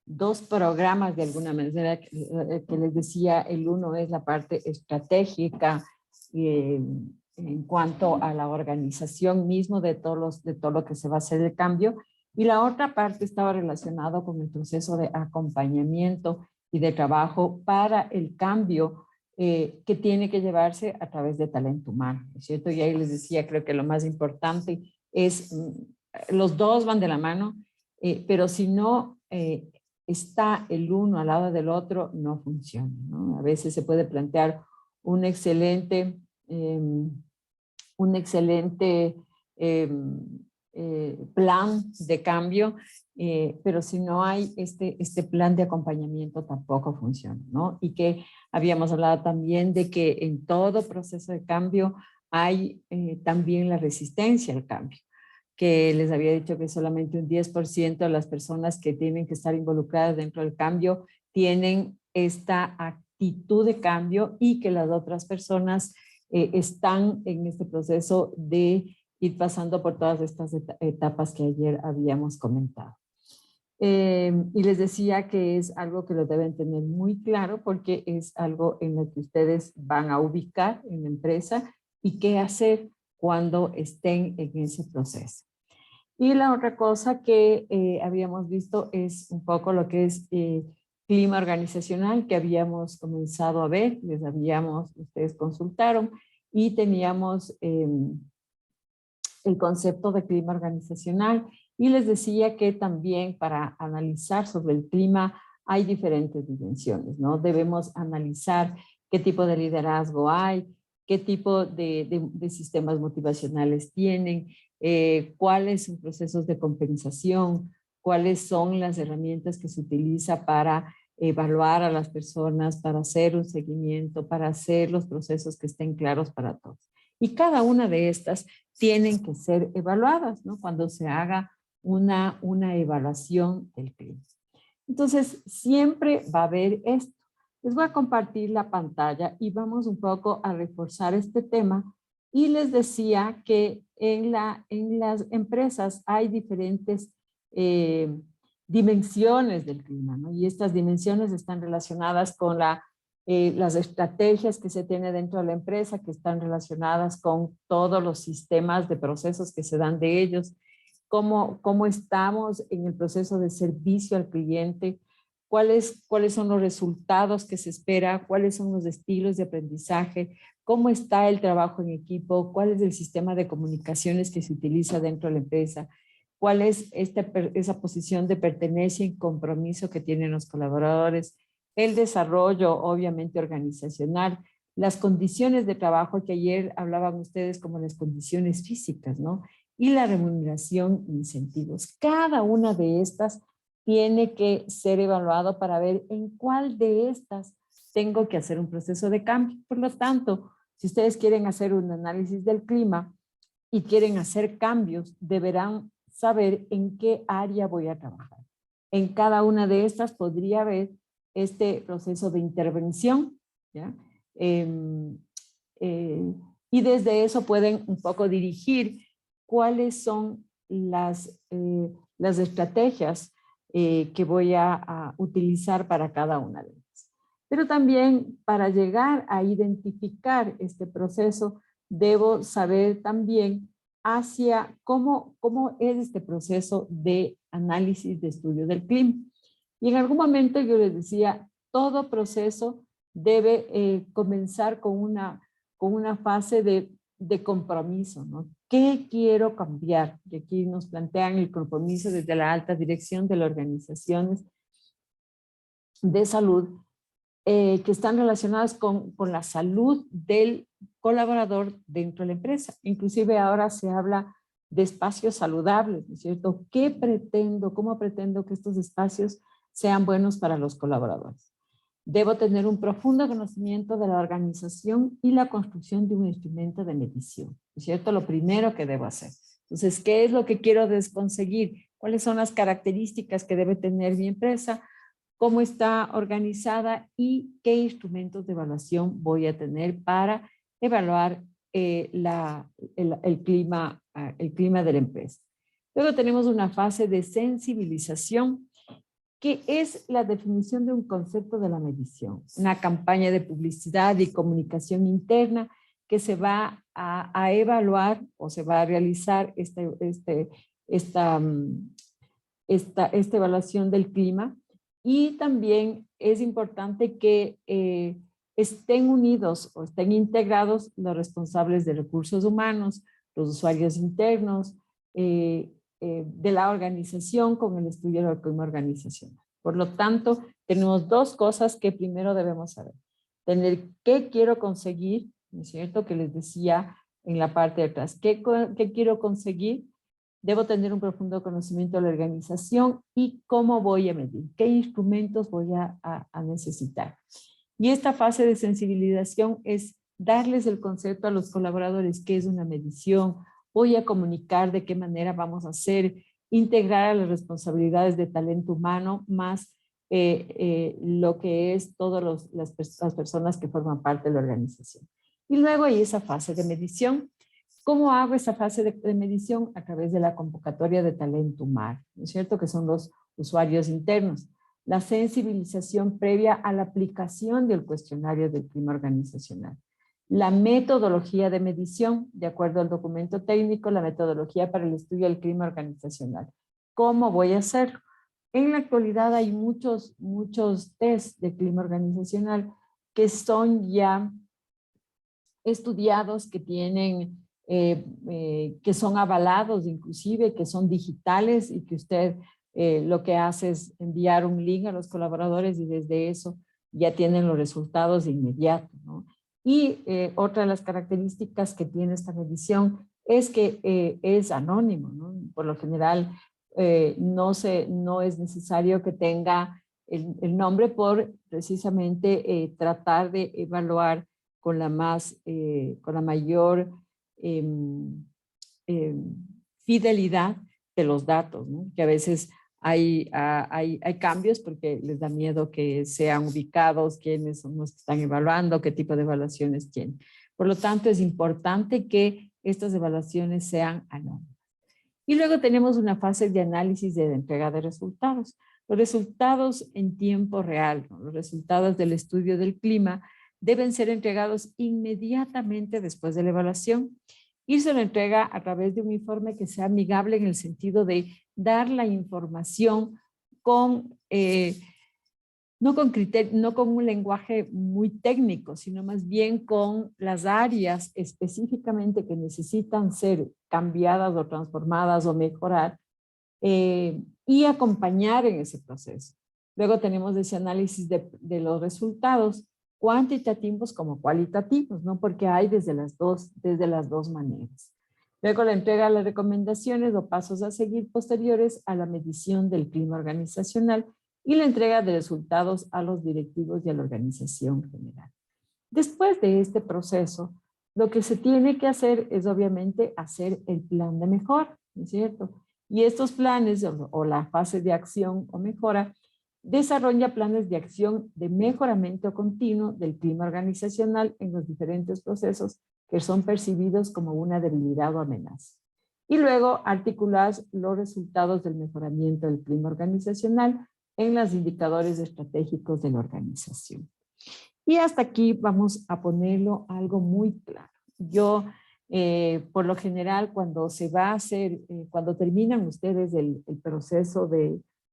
dos programas de alguna manera que les decía. El uno es la parte estratégica en cuanto a la organización mismo de todo lo que se va a hacer el cambio, y la otra parte estaba relacionado con el proceso de acompañamiento y de trabajo para el cambio que tiene que llevarse a través de talento humano, ¿no es cierto? Y ahí les decía, creo que lo más importante es, los dos van de la mano, pero si no está el uno al lado del otro, no funciona, ¿no? A veces se puede plantear un excelente, un excelente plan de cambio, pero si no hay este plan de acompañamiento tampoco funciona, ¿no? Y que habíamos hablado también de que en todo proceso de cambio hay también la resistencia al cambio, que les había dicho que solamente un 10% de las personas que tienen que estar involucradas dentro del cambio tienen esta actitud de cambio, y que las otras personas están en este proceso de ir pasando por todas estas etapas que ayer habíamos comentado. Y les decía que es algo que lo deben tener muy claro, porque es algo en lo que ustedes van a ubicar en la empresa y qué hacer cuando estén en ese proceso. Y la otra cosa que habíamos visto es un poco lo que es clima organizacional, que habíamos comenzado a ver, ustedes consultaron, y teníamos el concepto de clima organizacional, y les decía que también para analizar sobre el clima hay diferentes dimensiones, ¿no? Debemos analizar qué tipo de liderazgo hay, qué tipo de sistemas motivacionales tienen, cuáles son procesos de compensación, cuáles son las herramientas que se utiliza para evaluar a las personas, para hacer un seguimiento, para hacer los procesos que estén claros para todos. Y cada una de estas tienen que ser evaluadas, ¿no? Cuando se haga una evaluación del clima. Entonces, siempre va a haber esto. Les voy a compartir la pantalla y vamos un poco a reforzar este tema. Y les decía que en las empresas hay diferentes dimensiones del clima, ¿no? Y estas dimensiones están relacionadas con las estrategias que se tiene dentro de la empresa, que están relacionadas con todos los sistemas de procesos que se dan de ellos, cómo estamos en el proceso de servicio al cliente, cuáles son los resultados que se espera, cuáles son los estilos de aprendizaje, cómo está el trabajo en equipo, cuál es el sistema de comunicaciones que se utiliza dentro de la empresa, cuál es esa posición de pertenencia y compromiso que tienen los colaboradores, el desarrollo obviamente organizacional, las condiciones de trabajo que ayer hablaban ustedes como las condiciones físicas, ¿no? Y la remuneración e incentivos. Cada una de estas tiene que ser evaluado para ver en cuál de estas tengo que hacer un proceso de cambio. Por lo tanto, si ustedes quieren hacer un análisis del clima y quieren hacer cambios, deberán saber en qué área voy a trabajar. En cada una de estas podría haber este proceso de intervención, ¿ya? Y desde eso pueden un poco dirigir cuáles son las estrategias que voy a utilizar para cada una de ellas. Pero también para llegar a identificar este proceso, debo saber también hacia cómo es este proceso de análisis de estudio del clima. Y en algún momento yo les decía, todo proceso debe comenzar con una fase de compromiso, ¿no? ¿Qué quiero cambiar? Y aquí nos plantean el compromiso desde la alta dirección de las organizaciones de salud que están relacionadas con la salud del colaborador dentro de la empresa. Inclusive ahora se habla de espacios saludables, ¿no es cierto? ¿Qué pretendo? ¿Cómo pretendo que estos espacios sean buenos para los colaboradores? Debo tener un profundo conocimiento de la organización y la construcción de un instrumento de medición, ¿no es cierto? Lo primero que debo hacer. Entonces, ¿qué es lo que quiero conseguir? ¿Cuáles son las características que debe tener mi empresa? ¿Cómo está organizada? ¿Y qué instrumentos de evaluación voy a tener para evaluar el clima de la empresa? Luego tenemos una fase de sensibilización, que es la definición de un concepto de la medición, una campaña de publicidad y comunicación interna que se va a evaluar o se va a realizar esta evaluación del clima. Y también es importante que estén unidos o estén integrados los responsables de recursos humanos, los usuarios internos, de la organización con el estudio del clima organizacional. Por lo tanto, tenemos dos cosas que primero debemos saber. Tener qué quiero conseguir, ¿no es cierto? Que les decía en la parte de atrás. ¿Qué quiero conseguir? Debo tener un profundo conocimiento de la organización y cómo voy a medir, qué instrumentos voy a necesitar. Y esta fase de sensibilización es darles el concepto a los colaboradores, qué es una medición, voy a comunicar de qué manera vamos a hacer, integrar a las responsabilidades de talento humano, más lo que es todas las personas que forman parte de la organización. Y luego hay esa fase de medición. ¿Cómo hago esa fase de medición? A través de la convocatoria de talento humano, ¿no es cierto? Que son los usuarios internos. La sensibilización previa a la aplicación del cuestionario del clima organizacional. La metodología de medición, de acuerdo al documento técnico, la metodología para el estudio del clima organizacional. ¿Cómo voy a hacerlo? En la actualidad hay muchos test de clima organizacional que son ya estudiados, que tienen, que son avalados inclusive, que son digitales y que usted lo que hace es enviar un link a los colaboradores y desde eso ya tienen los resultados de inmediato, ¿no? Y otra de las características que tiene esta medición es que es anónimo, ¿no? Por lo general no es necesario que tenga el nombre por precisamente tratar de evaluar con la mayor fidelidad de los datos, ¿no? Que a veces hay cambios porque les da miedo que sean ubicados, quiénes son los que están evaluando, qué tipo de evaluaciones tienen. Por lo tanto, es importante que estas evaluaciones sean anónimas. Y luego tenemos una fase de análisis de entrega de resultados. Los resultados en tiempo real, ¿no? Los resultados del estudio del clima deben ser entregados inmediatamente después de la evaluación y se lo entrega a través de un informe que sea amigable en el sentido de dar la información con, no con un lenguaje muy técnico, sino más bien con las áreas específicamente que necesitan ser cambiadas o transformadas o mejorar y acompañar en ese proceso. Luego tenemos ese análisis de los resultados, cuantitativos como cualitativos, ¿no? Porque hay desde las dos maneras. Luego la entrega de las recomendaciones o pasos a seguir posteriores a la medición del clima organizacional y la entrega de resultados a los directivos y a la organización general. Después de este proceso, lo que se tiene que hacer es obviamente hacer el plan de mejora, ¿no es cierto? Y estos planes o la fase de acción o mejora desarrolla planes de acción de mejoramiento continuo del clima organizacional en los diferentes procesos que son percibidos como una debilidad o amenaza. Y luego articular los resultados del mejoramiento del clima organizacional en los indicadores estratégicos de la organización. Y hasta aquí vamos a ponerlo algo muy claro. Yo, por lo general, cuando se va a hacer, cuando terminan ustedes el proceso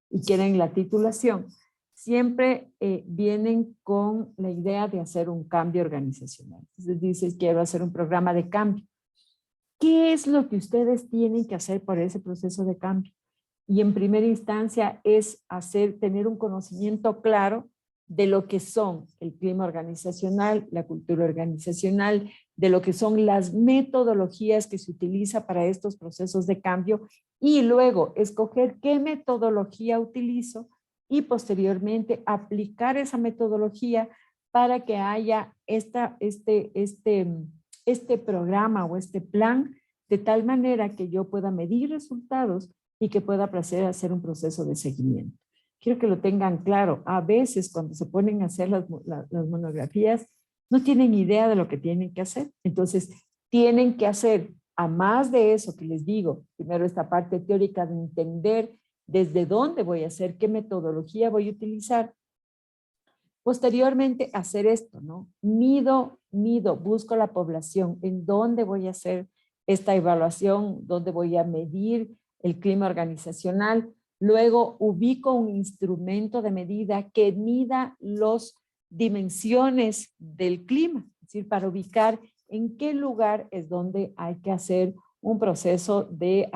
y quieren la titulación, siempre vienen con la idea de hacer un cambio organizacional. Entonces dices, quiero hacer un programa de cambio. ¿Qué es lo que ustedes tienen que hacer por ese proceso de cambio? Y en primera instancia es tener un conocimiento claro de lo que son el clima organizacional, la cultura organizacional, de lo que son las metodologías que se utiliza para estos procesos de cambio y luego escoger qué metodología utilizo y posteriormente aplicar esa metodología para que haya este programa o este plan de tal manera que yo pueda medir resultados y que pueda hacer un proceso de seguimiento. Quiero que lo tengan claro. A veces cuando se ponen a hacer las monografías, no tienen idea de lo que tienen que hacer. Entonces, tienen que hacer, a más de eso que les digo, primero esta parte teórica de entender desde dónde voy a hacer, qué metodología voy a utilizar. Posteriormente, hacer esto, ¿no? Mido, busco la población, en dónde voy a hacer esta evaluación, dónde voy a medir el clima organizacional. Luego, ubico un instrumento de medida que mida las dimensiones del clima, es decir, para ubicar en qué lugar es donde hay que hacer un proceso de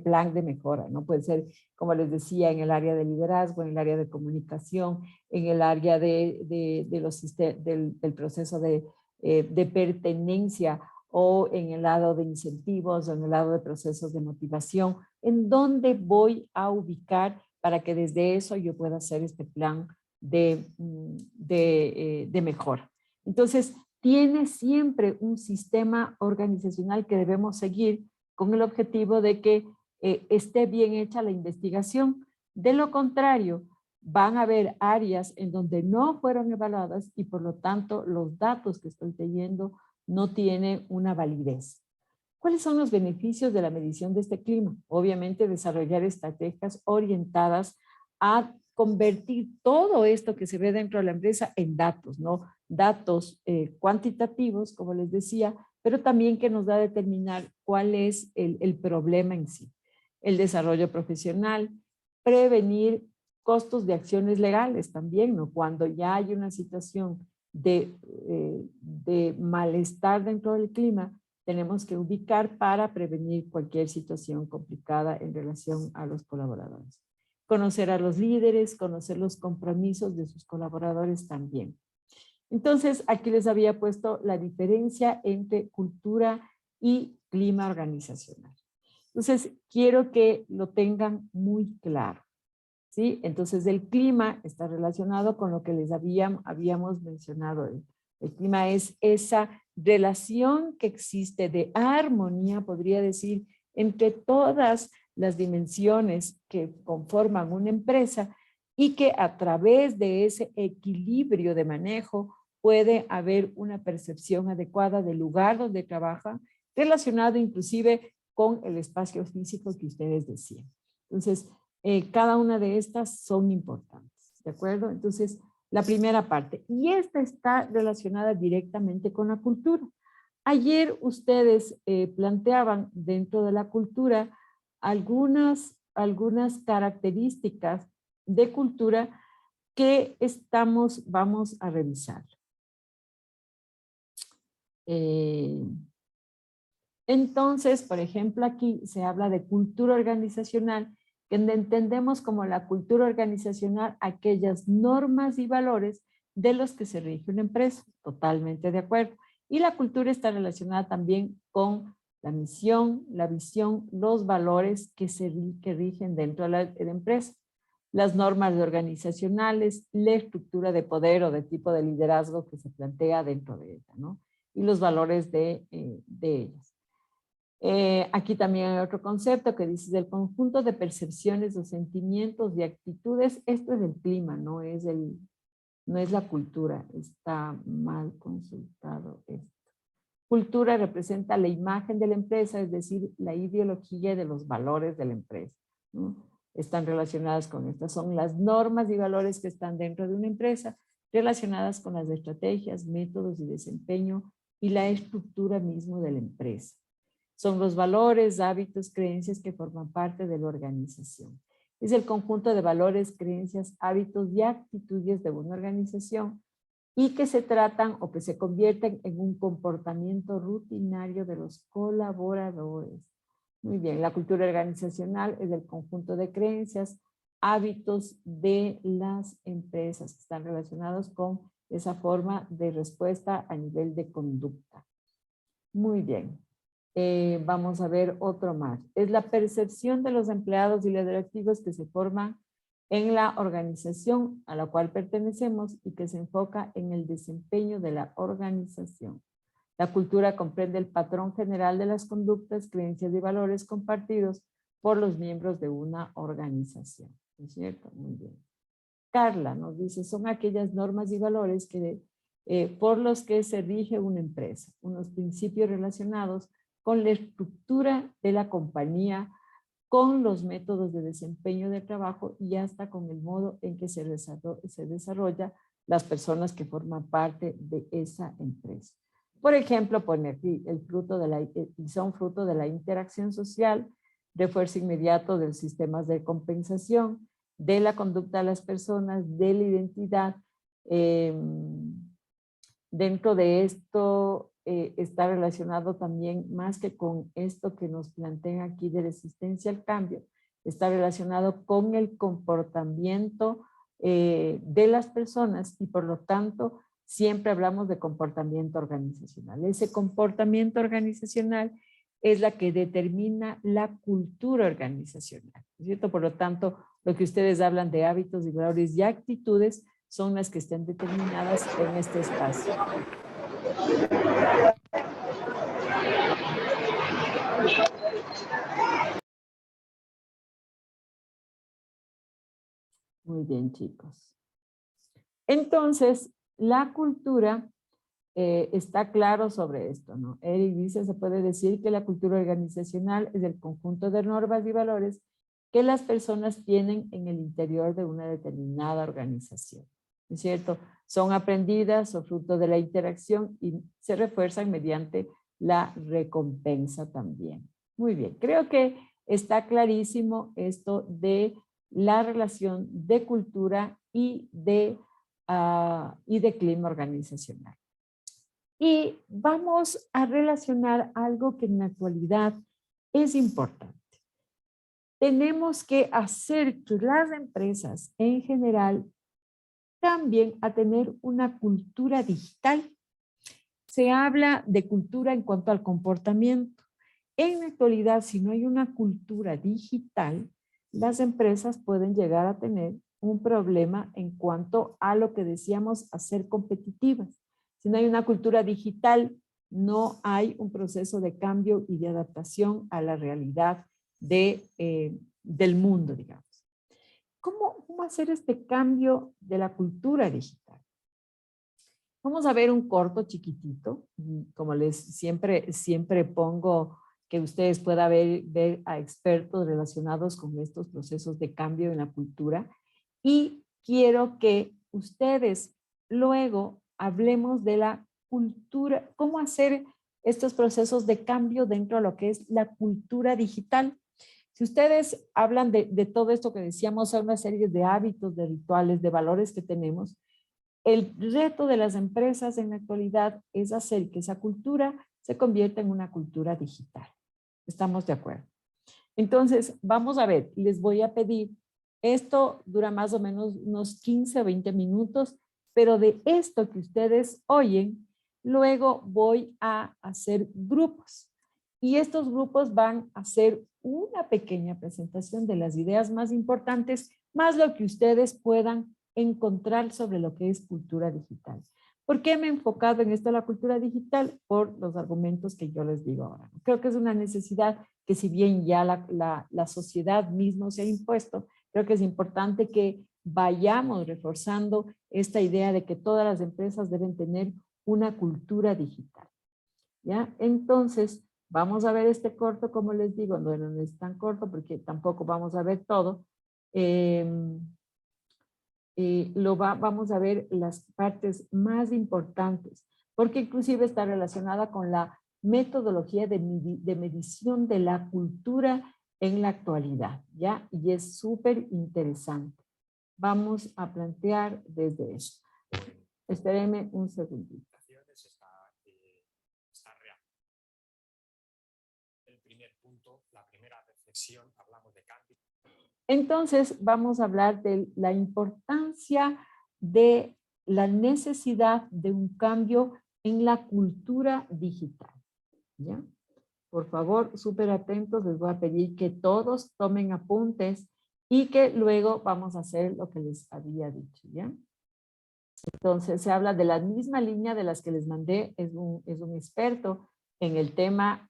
plan de mejora, ¿no? Puede ser, como les decía, en el área de liderazgo, en el área de comunicación, en el área del proceso de pertenencia, o en el lado de incentivos, o en el lado de procesos de motivación, en dónde voy a ubicar para que desde eso yo pueda hacer este plan de mejora. Entonces, tiene siempre un sistema organizacional que debemos seguir con el objetivo de que esté bien hecha la investigación. De lo contrario, van a haber áreas en donde no fueron evaluadas y por lo tanto los datos que estoy teniendo no tienen una validez. ¿Cuáles son los beneficios de la medición de este clima? Obviamente desarrollar estrategias orientadas a convertir todo esto que se ve dentro de la empresa en datos, ¿no? Datos cuantitativos, como les decía, pero también que nos da a determinar cuál es el problema en sí. El desarrollo profesional, prevenir costos de acciones legales también, ¿no? Cuando ya hay una situación de malestar dentro del clima, tenemos que ubicar para prevenir cualquier situación complicada en relación a los colaboradores. Conocer a los líderes, conocer los compromisos de sus colaboradores también. Entonces, aquí les había puesto la diferencia entre cultura y clima organizacional. Entonces, quiero que lo tengan muy claro, ¿sí? Entonces, el clima está relacionado con lo que les habíamos mencionado. El clima es esa relación que existe de armonía, podría decir, entre todas las dimensiones que conforman una empresa y que a través de ese equilibrio de manejo puede haber una percepción adecuada del lugar donde trabaja, relacionado inclusive con el espacio físico que ustedes decían. Entonces, cada una de estas son importantes, ¿de acuerdo? Entonces, la primera parte. Y esta está relacionada directamente con la cultura. Ayer ustedes planteaban dentro de la cultura algunas características de cultura que vamos a revisar. Entonces, por ejemplo, aquí se habla de cultura organizacional, que entendemos como la cultura organizacional aquellas normas y valores de los que se rige una empresa. Totalmente de acuerdo. Y la cultura está relacionada también con la misión, la visión, los valores que rigen dentro de la empresa. Las normas organizacionales, la estructura de poder o de tipo de liderazgo que se plantea dentro de ella, ¿no? Y los valores de ellas. Aquí también hay otro concepto que dice del conjunto de percepciones o sentimientos y actitudes. Esto es el clima, no es la cultura. Está mal consultado esto. Cultura representa la imagen de la empresa, es decir, la ideología de los valores de la empresa, ¿no? Están relacionadas con estas. Son las normas y valores que están dentro de una empresa relacionadas con las estrategias, métodos y desempeño y la estructura mismo de la empresa. Son los valores, hábitos, creencias que forman parte de la organización. Es el conjunto de valores, creencias, hábitos y actitudes de una organización y que se tratan o que se convierten en un comportamiento rutinario de los colaboradores. Muy bien, la cultura organizacional es el conjunto de creencias, hábitos de las empresas que están relacionados con esa forma de respuesta a nivel de conducta. Muy bien. Vamos a ver otro más. Es la percepción de los empleados y los directivos que se forman en la organización a la cual pertenecemos y que se enfoca en el desempeño de la organización. La cultura comprende el patrón general de las conductas, creencias y valores compartidos por los miembros de una organización. ¿No es cierto? Muy bien. Carla nos dice, son aquellas normas y valores por los que se rige una empresa, unos principios relacionados con la estructura de la compañía con los métodos de desempeño de trabajo y hasta con el modo en que se desarrolla las personas que forman parte de esa empresa. Por ejemplo, poner son fruto de la interacción social, refuerzo inmediato de los sistemas de compensación, de la conducta de las personas, de la identidad. Dentro de esto está relacionado también, más que con esto que nos plantean aquí de resistencia al cambio, está relacionado con el comportamiento de las personas y por lo tanto siempre hablamos de comportamiento organizacional. Ese comportamiento organizacional es la que determina la cultura organizacional, ¿cierto? Por lo tanto, lo que ustedes hablan de hábitos y valores y actitudes son las que están determinadas en este espacio. Muy bien, chicos. Entonces, la cultura está claro sobre esto, ¿no? Eric dice, se puede decir que la cultura organizacional es el conjunto de normas y valores que las personas tienen en el interior de una determinada organización, ¿no es cierto? Son aprendidas o fruto de la interacción y se refuerzan mediante la recompensa también. Muy bien, creo que está clarísimo esto de la relación de cultura y de clima organizacional. Y vamos a relacionar algo que en la actualidad es importante. Tenemos que hacer que las empresas en general cambien a tener una cultura digital. Se habla de cultura en cuanto al comportamiento. En la actualidad, si no hay una cultura digital, las empresas pueden llegar a tener un problema en cuanto a lo que decíamos, a ser competitivas. Si no hay una cultura digital, no hay un proceso de cambio y de adaptación a la realidad del mundo, digamos. ¿Cómo hacer este cambio de la cultura digital? Vamos a ver un corto chiquitito, como les siempre pongo que ustedes puedan ver a expertos relacionados con estos procesos de cambio en la cultura y quiero que ustedes luego hablemos de la cultura, cómo hacer estos procesos de cambio dentro de lo que es la cultura digital. Si ustedes hablan de todo esto que decíamos, son una serie de hábitos, de rituales, de valores que tenemos. El reto de las empresas en la actualidad es hacer que esa cultura se convierta en una cultura digital. ¿Estamos de acuerdo? Entonces, vamos a ver, les voy a pedir, esto dura más o menos unos 15 o 20 minutos, pero de esto que ustedes oyen, luego voy a hacer grupos. Y estos grupos van a hacer una pequeña presentación de las ideas más importantes, más lo que ustedes puedan encontrar sobre lo que es cultura digital. ¿Por qué me he enfocado en esto de la cultura digital? Por los argumentos que yo les digo ahora. Creo que es una necesidad que si bien ya la sociedad misma se ha impuesto, creo que es importante que vayamos reforzando esta idea de que todas las empresas deben tener una cultura digital. ¿Ya? Entonces, vamos a ver este corto, como les digo, no es tan corto porque tampoco vamos a ver todo. Vamos a ver las partes más importantes, porque inclusive está relacionada con la metodología de medición de la cultura en la actualidad, ¿ya? Y es súper interesante. Vamos a plantear desde eso. Espérenme un segundito. El primer punto, la primera reflexión, hablamos de cambio. Entonces, vamos a hablar de la importancia de la necesidad de un cambio en la cultura digital. ¿Ya? Por favor, súper atentos, les voy a pedir que todos tomen apuntes y que luego vamos a hacer lo que les había dicho. ¿Ya? Entonces, se habla de la misma línea de las que les mandé, es un experto en el tema.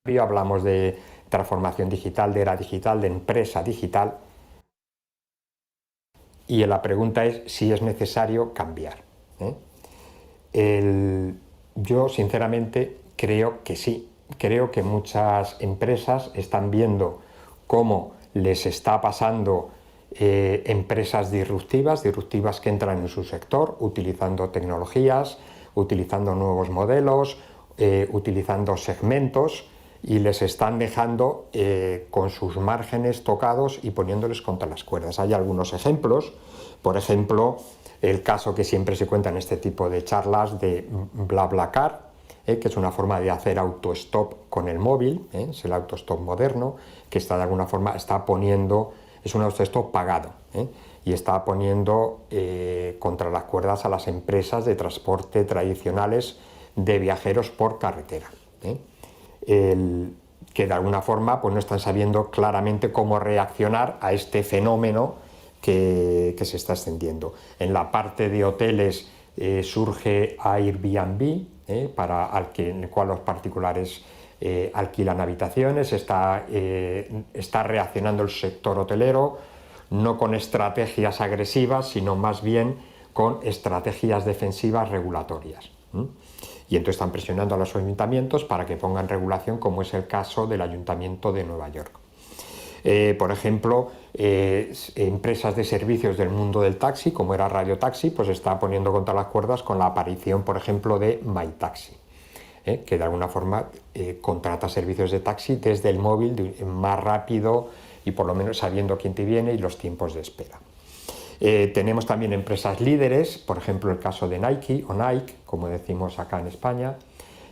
Hablamos de transformación digital, de era digital, de empresa digital. Y la pregunta es si es necesario cambiar. Yo, sinceramente, creo que sí. Creo que muchas empresas están viendo cómo les está pasando empresas disruptivas que entran en su sector, utilizando tecnologías, utilizando nuevos modelos, utilizando segmentos, y les están dejando con sus márgenes tocados y poniéndoles contra las cuerdas. Hay algunos ejemplos, por ejemplo, el caso que siempre se cuenta en este tipo de charlas de BlaBlaCar, que es una forma de hacer autostop con el móvil, es el autostop moderno, que está de alguna forma, está poniendo, es un autostop pagado, y está poniendo contra las cuerdas a las empresas de transporte tradicionales de viajeros por carretera, que de alguna forma pues no están sabiendo claramente cómo reaccionar a este fenómeno que se está extendiendo. En la parte de hoteles surge Airbnb, en el cual los particulares alquilan habitaciones. Está reaccionando el sector hotelero, no con estrategias agresivas, sino más bien con estrategias defensivas regulatorias. Y entonces están presionando a los ayuntamientos para que pongan regulación, como es el caso del Ayuntamiento de Nueva York. Por ejemplo, empresas de servicios del mundo del taxi, como era Radio Taxi, pues está poniendo contra las cuerdas con la aparición, por ejemplo, de MyTaxi, que de alguna forma contrata servicios de taxi desde el móvil más rápido y por lo menos sabiendo quién te viene y los tiempos de espera. Tenemos también empresas líderes, por ejemplo el caso de Nike o Nike, como decimos acá en España,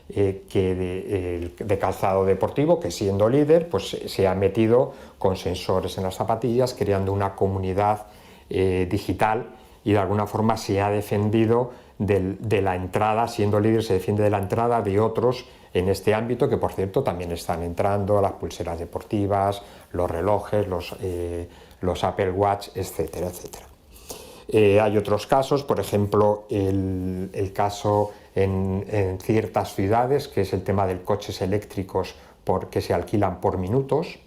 de calzado deportivo, que siendo líder pues se ha metido con sensores en las zapatillas, creando una comunidad digital, y de alguna forma se ha defendido de la entrada, siendo líder se defiende de la entrada de otros en este ámbito, que por cierto también están entrando las pulseras deportivas, los relojes, los Apple Watch, etcétera, etcétera. Hay otros casos, por ejemplo el caso en ciertas ciudades, que es el tema de coches eléctricos que se alquilan por minutos,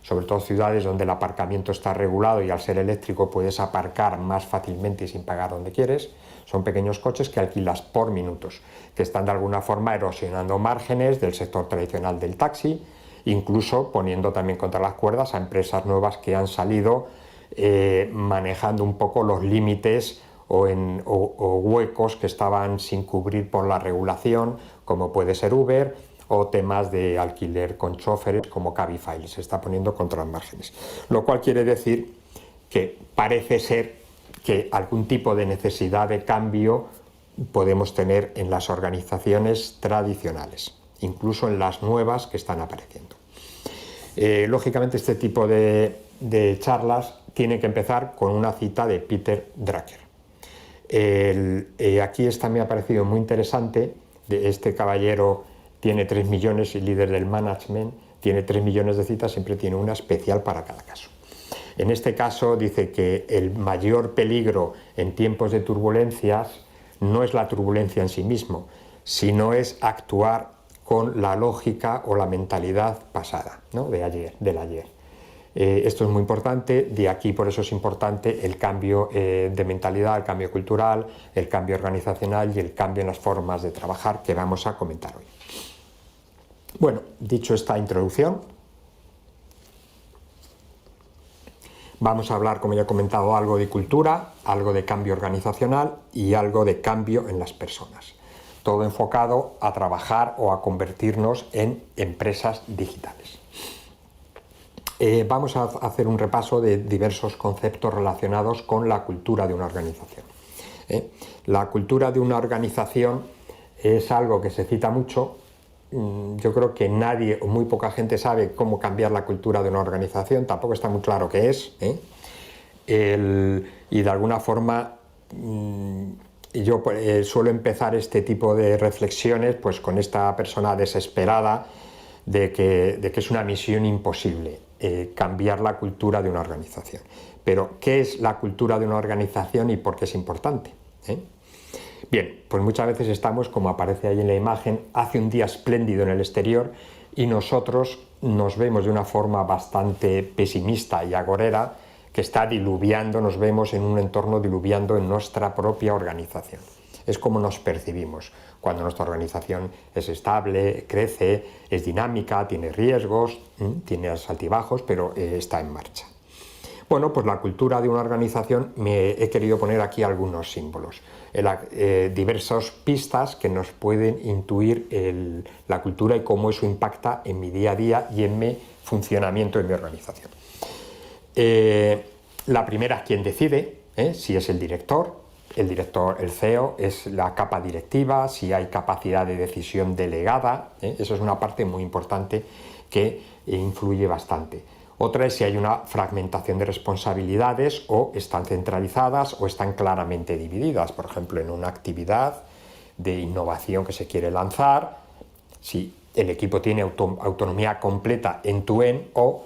sobre todo ciudades donde el aparcamiento está regulado y al ser eléctrico puedes aparcar más fácilmente y sin pagar donde quieres. Son pequeños coches que alquilas por minutos, que están de alguna forma erosionando márgenes del sector tradicional del taxi, incluso poniendo también contra las cuerdas a empresas nuevas que han salido manejando un poco los límites o huecos que estaban sin cubrir por la regulación, como puede ser Uber, o temas de alquiler con choferes como Cabify. Se está poniendo contra los márgenes, lo cual quiere decir que parece ser que algún tipo de necesidad de cambio podemos tener en las organizaciones tradicionales, incluso en las nuevas que están apareciendo. Lógicamente este tipo de charlas tiene que empezar con una cita de Peter Drucker. Aquí esta me ha parecido muy interesante. Este caballero tiene 3 millones y líder del management, tiene 3 millones de citas, siempre tiene una especial para cada caso. En este caso dice que el mayor peligro en tiempos de turbulencias no es la turbulencia en sí mismo, sino es actuar con la lógica o la mentalidad pasada, ¿no? del ayer. Esto es muy importante, de aquí por eso es importante el cambio de mentalidad, el cambio cultural, el cambio organizacional y el cambio en las formas de trabajar que vamos a comentar hoy. Bueno, dicho esta introducción, vamos a hablar, como ya he comentado, algo de cultura, algo de cambio organizacional y algo de cambio en las personas. Todo enfocado a trabajar o a convertirnos en empresas digitales. Vamos a hacer un repaso de diversos conceptos relacionados con la cultura de una organización. La cultura de una organización es algo que se cita mucho. Yo creo que nadie o muy poca gente sabe cómo cambiar la cultura de una organización, tampoco está muy claro qué es. Y de alguna forma yo suelo empezar este tipo de reflexiones pues con esta persona desesperada de que es una misión imposible cambiar la cultura de una organización. Pero ¿qué es la cultura de una organización y por qué es importante? Bien, pues muchas veces estamos, como aparece ahí en la imagen, hace un día espléndido en el exterior y nosotros nos vemos de una forma bastante pesimista y agorera, que está diluviando, nos vemos en un entorno diluviando en nuestra propia organización. es cómo nos percibimos. Cuando nuestra organización es estable, crece, es dinámica, tiene riesgos, tiene altibajos, pero está en marcha. Bueno, pues la cultura de una organización, me he querido poner aquí algunos símbolos, diversas pistas que nos pueden intuir la cultura y cómo eso impacta en mi día a día y en mi funcionamiento en mi organización. La primera es quien decide, si es el director, el CEO es la capa directiva, si hay capacidad de decisión delegada, eso es una parte muy importante que influye bastante. Otra es si hay una fragmentación de responsabilidades o están centralizadas o están claramente divididas, por ejemplo, en una actividad de innovación que se quiere lanzar, si el equipo tiene autonomía completa end-to-end o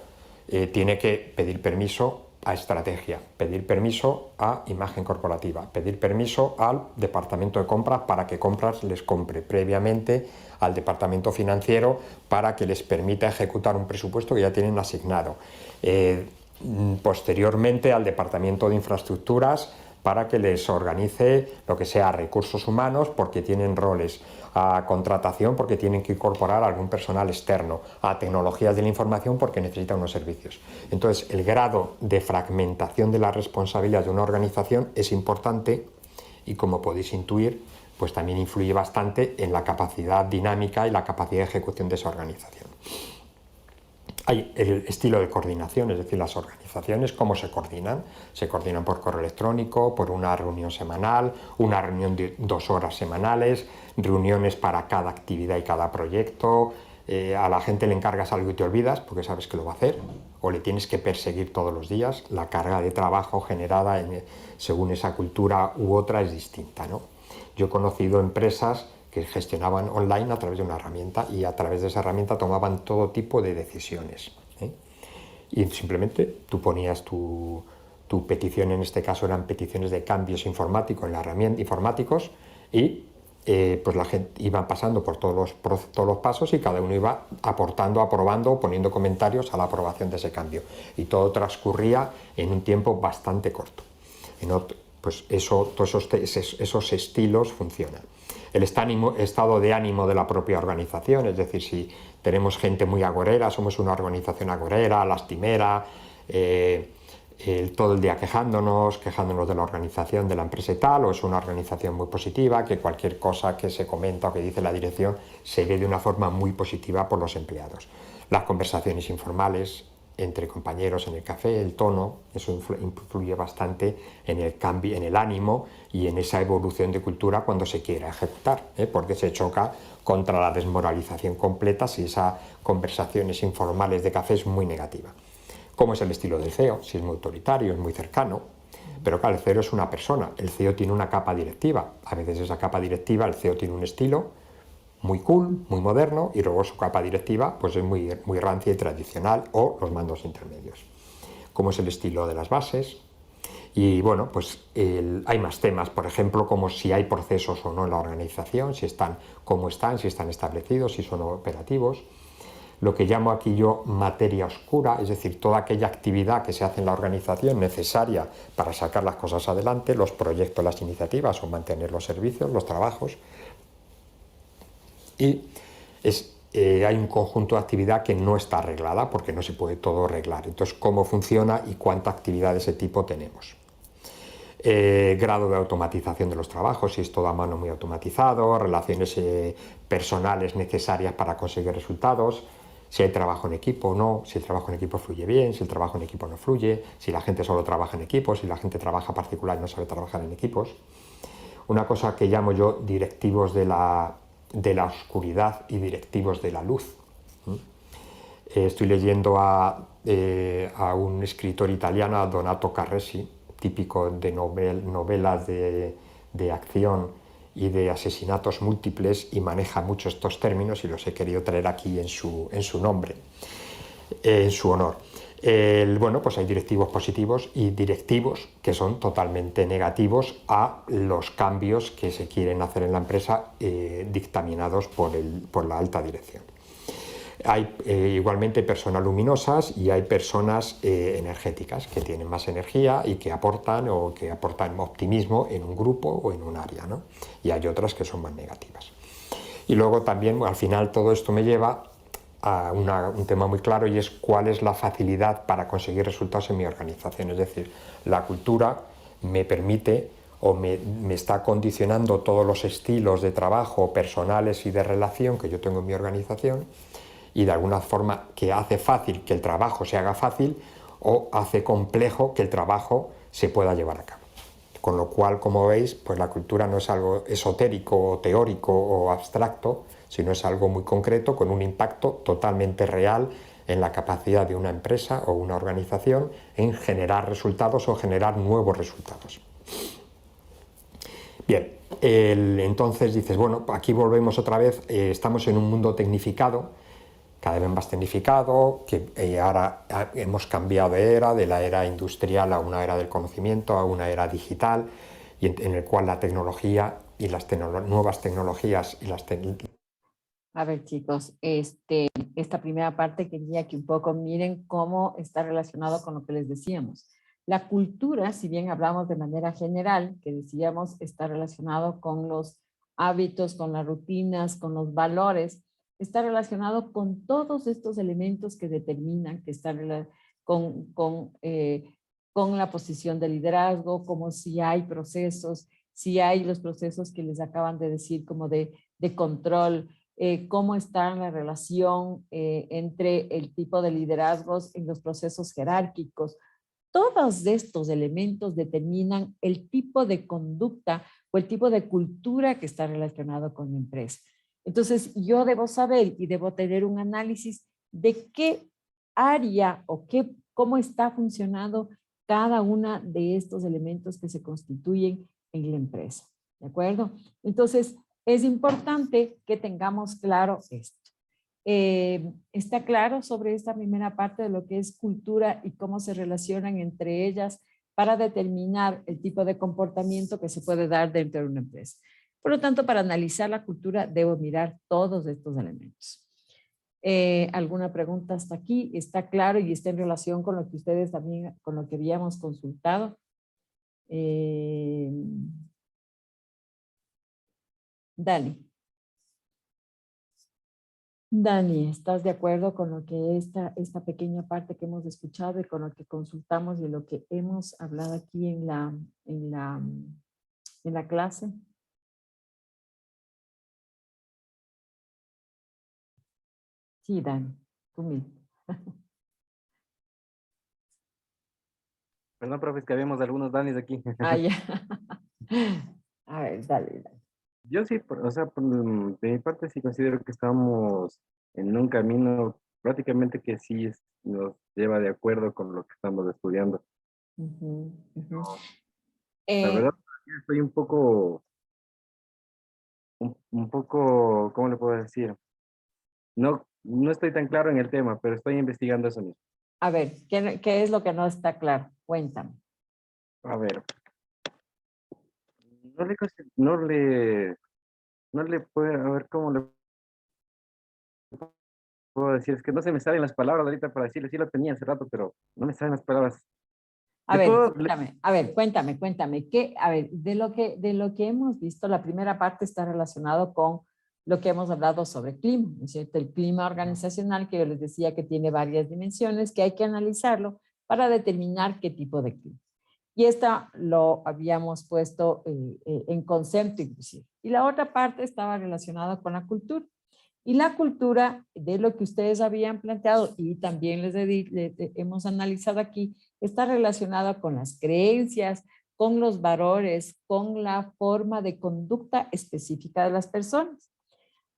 tiene que pedir permiso a estrategia, pedir permiso a imagen corporativa, pedir permiso al departamento de compras para que compras les compre previamente al departamento financiero para que les permita ejecutar un presupuesto que ya tienen asignado, posteriormente al departamento de infraestructuras para que les organice lo que sea recursos humanos porque tienen roles, a contratación porque tienen que incorporar algún personal externo, a tecnologías de la información porque necesitan unos servicios. Entonces, el grado de fragmentación de la responsabilidad de una organización es importante y, como podéis intuir, pues también influye bastante en la capacidad dinámica y la capacidad de ejecución de esa organización. Hay el estilo de coordinación, es decir, las organizaciones, cómo se coordinan. Se coordinan por correo electrónico, por una reunión semanal, una reunión de 2 horas semanales, reuniones para cada actividad y cada proyecto. A la gente le encargas algo y te olvidas porque sabes que lo va a hacer, o le tienes que perseguir todos los días. La carga de trabajo generada según esa cultura u otra es distinta, ¿no? Yo he conocido empresas que gestionaban online a través de una herramienta y a través de esa herramienta tomaban todo tipo de decisiones. Y simplemente tú ponías tu petición, en este caso eran peticiones de cambios informáticos en la herramienta informáticos y pues la gente iba pasando por todos los pasos y cada uno iba aportando, aprobando, poniendo comentarios a la aprobación de ese cambio. Y todo transcurría en un tiempo bastante corto. Pues todos esos estilos funcionan. El estado de ánimo de la propia organización, es decir, si tenemos gente muy agorera, somos una organización agorera, lastimera, todo el día quejándonos de la organización, de la empresa y tal, o es una organización muy positiva, que cualquier cosa que se comenta o que dice la dirección se ve de una forma muy positiva por los empleados. Las conversaciones informales entre compañeros en el café, el tono, eso influye bastante en el cambio, en el ánimo y en esa evolución de cultura cuando se quiera ejecutar, porque se choca contra la desmoralización completa si esas conversaciones informales de café es muy negativa. ¿Cómo es el estilo del CEO? Si es muy autoritario, es muy cercano, pero claro, el CEO es una persona, el CEO tiene una capa directiva, a veces esa capa directiva, el CEO tiene un estilo muy cool, muy moderno, y luego su capa directiva pues es muy rancia y tradicional, o los mandos intermedios. ¿Cómo es el estilo de las bases? Y bueno, pues hay más temas, por ejemplo, como si hay procesos o no en la organización, cómo están, si están establecidos, si son operativos. Lo que llamo aquí yo materia oscura, es decir, toda aquella actividad que se hace en la organización necesaria para sacar las cosas adelante, los proyectos, las iniciativas o mantener los servicios, los trabajos. Y hay un conjunto de actividad que no está arreglada porque no se puede todo arreglar. Entonces, ¿cómo funciona y cuánta actividad de ese tipo tenemos? Grado de automatización de los trabajos, si es todo a mano muy automatizado, relaciones personales necesarias para conseguir resultados, si hay trabajo en equipo o no, si el trabajo en equipo fluye bien, si el trabajo en equipo no fluye, si la gente solo trabaja en equipos, si la gente trabaja particular y no sabe trabajar en equipos. Una cosa que llamo yo directivos de la oscuridad y directivos de la luz. Estoy leyendo a un escritor italiano, a Donato Carresi, típico de novelas de acción y de asesinatos múltiples, y maneja mucho estos términos y los he querido traer aquí en su nombre, en su honor. Bueno, pues hay directivos positivos y directivos que son totalmente negativos a los cambios que se quieren hacer en la empresa, dictaminados por la alta dirección. Hay igualmente personas luminosas y hay personas energéticas que tienen más energía y que aportan optimismo en un grupo o en un área, ¿no? Y hay otras que son más negativas. Y luego también, al final, todo esto me lleva a un tema muy claro, y es cuál es la facilidad para conseguir resultados en mi organización. Es decir, la cultura me permite o me está condicionando todos los estilos de trabajo personales y de relación que yo tengo en mi organización, y de alguna forma que hace fácil que el trabajo se haga fácil o hace complejo que el trabajo se pueda llevar a cabo. Con lo cual, como veis, pues la cultura no es algo esotérico o teórico o abstracto, sino es algo muy concreto con un impacto totalmente real en la capacidad de una empresa o una organización en generar resultados o generar nuevos resultados. Bien, entonces dices, bueno, aquí volvemos otra vez, estamos en un mundo tecnificado, cada vez más tecnificado, que ahora hemos cambiado de la era industrial a una era del conocimiento, a una era digital, y en el cual la tecnología y las nuevas tecnologías y las A ver, chicos, esta primera parte quería que un poco miren cómo está relacionado con lo que les decíamos. La cultura, si bien hablamos de manera general, que decíamos está relacionado con los hábitos, con las rutinas, con los valores, está relacionado con todos estos elementos que determinan, que están con la posición de liderazgo, como si hay procesos, si hay los procesos que les acaban de decir como de control, cómo está la relación entre el tipo de liderazgos en los procesos jerárquicos. Todos estos elementos determinan el tipo de conducta o el tipo de cultura que está relacionado con la empresa. Entonces, yo debo saber y debo tener un análisis de qué área o cómo está funcionando cada una de estos elementos que se constituyen en la empresa. ¿De acuerdo? Entonces, es importante que tengamos claro esto. ¿Está claro sobre esta primera parte de lo que es cultura y cómo se relacionan entre ellas para determinar el tipo de comportamiento que se puede dar dentro de una empresa? Por lo tanto, para analizar la cultura debo mirar todos estos elementos. ¿Alguna pregunta hasta aquí? ¿Está claro y está en relación con lo que ustedes también, con lo que habíamos consultado? Dani. Dani, ¿estás de acuerdo con lo que esta pequeña parte que hemos escuchado y con lo que consultamos y lo que hemos hablado aquí en la clase? Sí, Dani, tú mismo. Perdón, profe, es que habíamos algunos Danis aquí. Ah, ya. A ver, dale. Yo sí, o sea, de mi parte sí considero que estamos en un camino prácticamente que sí nos lleva de acuerdo con lo que estamos estudiando. Ujú, ujú. La verdad, estoy un poco, ¿cómo le puedo decir? No estoy tan claro en el tema, pero estoy investigando eso mismo. A ver, ¿qué es lo que no está claro? Cuéntame. A ver, no le puedo, a ver cómo le puedo decir, es que no se me salen las palabras ahorita para decirle, sí lo tenía hace rato, pero no me salen las palabras. A ver, cuéntame, cuéntame. A ver, de lo que hemos visto, la primera parte está relacionado con lo que hemos hablado sobre clima, ¿no es cierto? El clima organizacional, que yo les decía que tiene varias dimensiones, que hay que analizarlo para determinar qué tipo de clima. Y esta lo habíamos puesto en concepto inclusive. Y la otra parte estaba relacionada con la cultura. Y la cultura, de lo que ustedes habían planteado y también hemos analizado aquí, está relacionada con las creencias, con los valores, con la forma de conducta específica de las personas.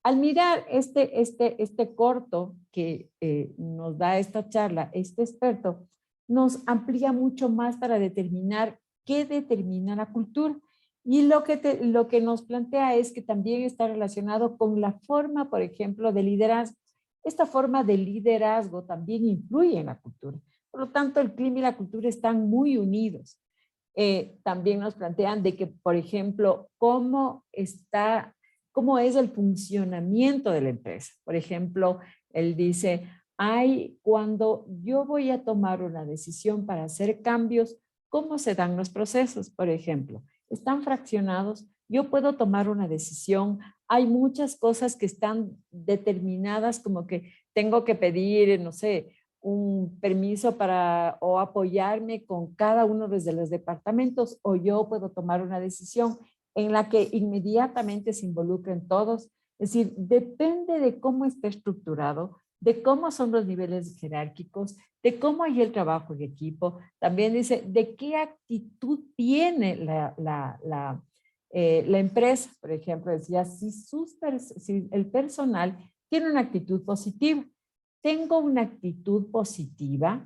Al mirar este corto que nos da esta charla, este experto, nos amplía mucho más para determinar qué determina la cultura. Y lo que nos plantea es que también está relacionado con la forma, por ejemplo, de liderazgo. Esta forma de liderazgo también influye en la cultura. Por lo tanto, el clima y la cultura están muy unidos. También nos plantean de que, por ejemplo, cómo es el funcionamiento de la empresa. Por ejemplo, Él dice, cuando yo voy a tomar una decisión para hacer cambios, ¿cómo se dan los procesos? Por ejemplo, están fraccionados, yo puedo tomar una decisión, hay muchas cosas que están determinadas como que tengo que pedir, no sé, un permiso para o apoyarme con cada uno desde los departamentos, o yo puedo tomar una decisión en la que inmediatamente se involucren todos. Es decir, depende de cómo está estructurado, de cómo son los niveles jerárquicos, de cómo hay el trabajo en equipo. También dice de qué actitud tiene la empresa. Por ejemplo, decía, si el personal tiene una actitud positiva, tengo una actitud positiva,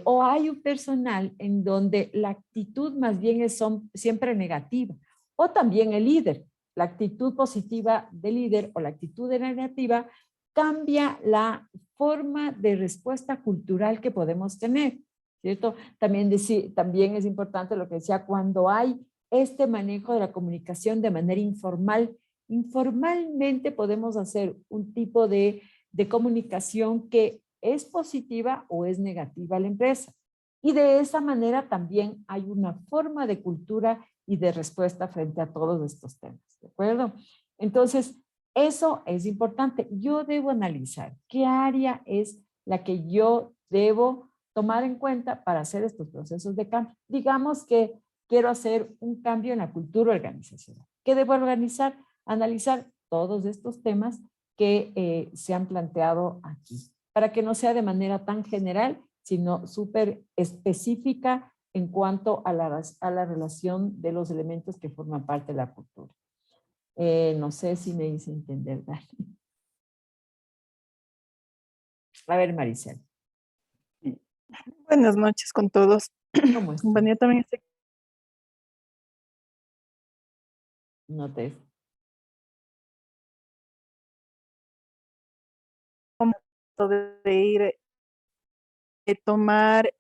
o hay un personal en donde la actitud más bien es siempre negativa, o también el líder, la actitud positiva del líder o la actitud negativa cambia la forma de respuesta cultural que podemos tener, ¿cierto? También es importante lo que decía, cuando hay este manejo de la comunicación de manera informal, informalmente podemos hacer un tipo de comunicación que es positiva o es negativa a la empresa. Y de esa manera también hay una forma de cultura y de respuesta frente a todos estos temas, ¿de acuerdo? Entonces, eso es importante. Yo debo analizar qué área es la que yo debo tomar en cuenta para hacer estos procesos de cambio. Digamos que quiero hacer un cambio en la cultura organizacional. ¿Qué debo organizar? Analizar todos estos temas que se han planteado aquí, para que no sea de manera tan general, sino súper específica en cuanto a la relación de los elementos que forman parte de la cultura. No sé si me hice entender, Dani. A ver, Maricel. Buenas noches con todos. ¿Cómo estás? Bueno, yo también estoy No te... de ir tomar,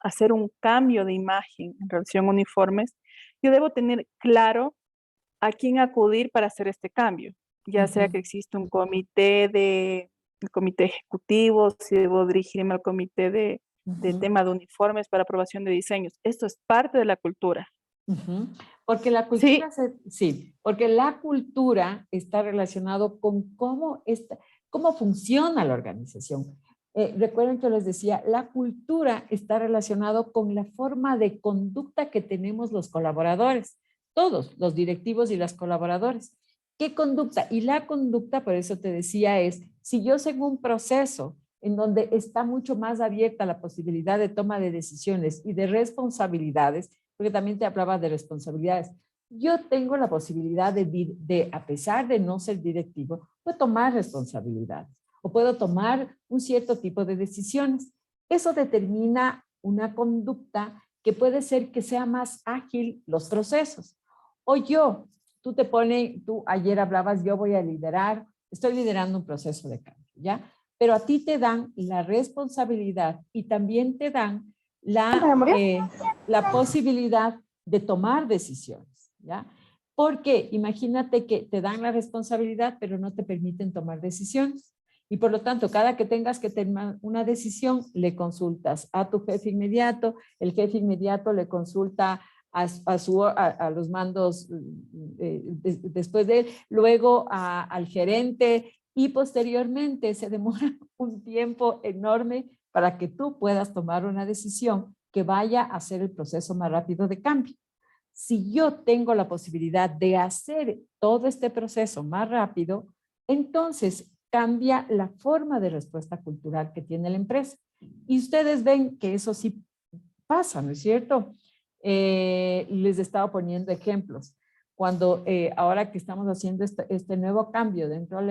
hacer un cambio de imagen en relación a uniformes. Yo debo tener claro a quién acudir para hacer este cambio, ya sea que existe un el comité ejecutivo, si debo dirigirme al comité de tema de uniformes para aprobación de diseños. Esto es parte de la cultura. Porque la cultura, sí, porque la cultura está relacionado con cómo funciona la organización. Recuerden que les decía, la cultura está relacionado con la forma de conducta que tenemos los colaboradores, todos, los directivos y los colaboradores. ¿Qué conducta? Y la conducta, por eso te decía, es si yo sigo un proceso en donde está mucho más abierta la posibilidad de toma de decisiones y de responsabilidades, porque también te hablaba de responsabilidades. Yo tengo la posibilidad a pesar de no ser directivo, puedo tomar responsabilidades o puedo tomar un cierto tipo de decisiones. Eso determina una conducta que puede ser que sea más ágil los procesos. O tú ayer hablabas, yo voy a liderar, estoy liderando un proceso de cambio, ¿ya? Pero a ti te dan la responsabilidad y también te dan la posibilidad de tomar decisiones, ¿ya? Porque imagínate que te dan la responsabilidad, pero no te permiten tomar decisiones. Y por lo tanto, cada que tengas que tomar una decisión, le consultas a tu jefe inmediato, el jefe inmediato le consulta a los mandos después de él, luego al gerente, y posteriormente se demora un tiempo enorme para que tú puedas tomar una decisión que vaya a hacer el proceso más rápido de cambio. Si yo tengo la posibilidad de hacer todo este proceso más rápido, entonces cambia la forma de respuesta cultural que tiene la empresa. Y ustedes ven que eso sí pasa, ¿no es cierto? Les he estado poniendo ejemplos. Cuando ahora que estamos haciendo este nuevo cambio dentro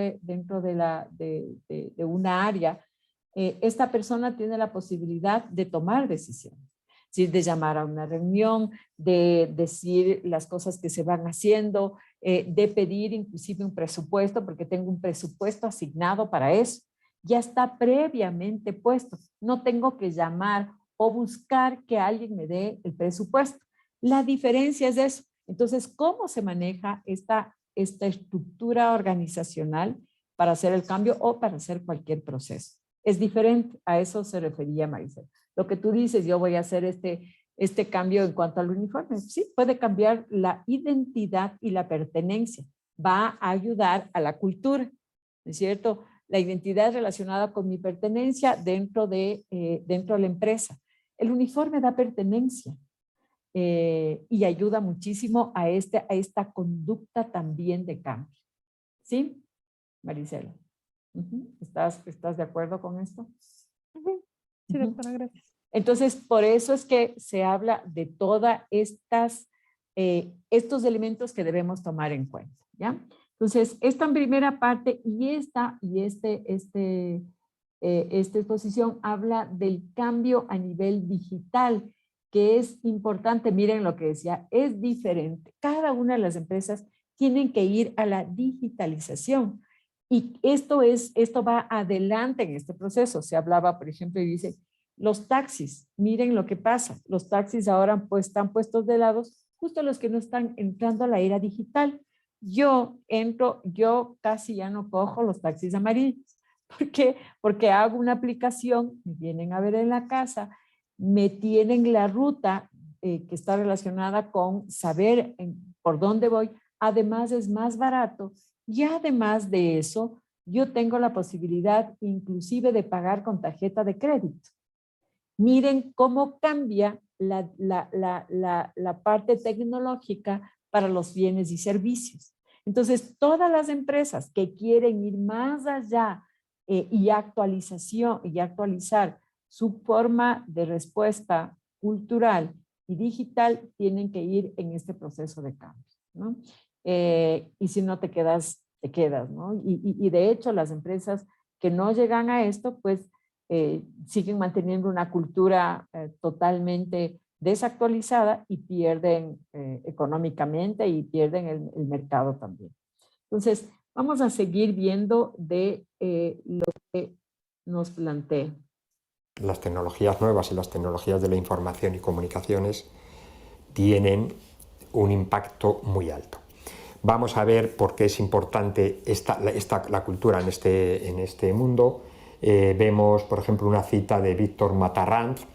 de una área, esta persona tiene la posibilidad de tomar decisiones, ¿sí? De llamar a una reunión, de decir las cosas que se van haciendo, de pedir inclusive un presupuesto, porque tengo un presupuesto asignado para eso. Ya está previamente puesto. No tengo que llamar o buscar que alguien me dé el presupuesto. La diferencia es eso. Entonces, ¿cómo se maneja esta estructura organizacional? para hacer el cambio o para hacer cualquier proceso. Es diferente, a eso se refería Maricela. Lo que tú dices, yo voy a hacer este cambio en cuanto al uniforme, sí, puede cambiar la identidad y la pertenencia, va a ayudar a la cultura, ¿no es cierto? La identidad relacionada con mi pertenencia dentro de la empresa. El uniforme da pertenencia y ayuda muchísimo a esta conducta también de cambio. ¿Sí, Maricela? ¿Estás de acuerdo con esto? Sí, doctora, gracias. Entonces, por eso es que se habla de todas estos elementos que debemos tomar en cuenta, ¿ya? Entonces, esta primera parte y esta exposición habla del cambio a nivel digital, que es importante. Miren lo que decía, es diferente. Cada una de las empresas tienen que ir a la digitalización. Y esto va adelante en este proceso. Se hablaba, por ejemplo, y dice, los taxis, miren lo que pasa. Los taxis ahora pues están puestos de lado, justo los que no están entrando a la era digital. Yo casi ya no cojo los taxis amarillos. ¿Por qué? Porque hago una aplicación, me vienen a ver en la casa, me tienen la ruta que está relacionada con saber por dónde voy. Además es más barato y además de eso, yo tengo la posibilidad inclusive de pagar con tarjeta de crédito. Miren cómo cambia la parte tecnológica para los bienes y servicios. Entonces, todas las empresas que quieren ir más allá y actualizar su forma de respuesta cultural y digital, tienen que ir en este proceso de cambio, ¿no? Y si no te quedas, ¿no? Y de hecho, las empresas que no llegan a esto, pues siguen manteniendo una cultura totalmente desactualizada y pierden económicamente y pierden el mercado también. Entonces, vamos a seguir viendo de lo que nos plantea. Las tecnologías nuevas y las tecnologías de la información y comunicaciones tienen un impacto muy alto. Vamos a ver por qué es importante la cultura en este mundo. Vemos, por ejemplo, una cita de Víctor Matarranz,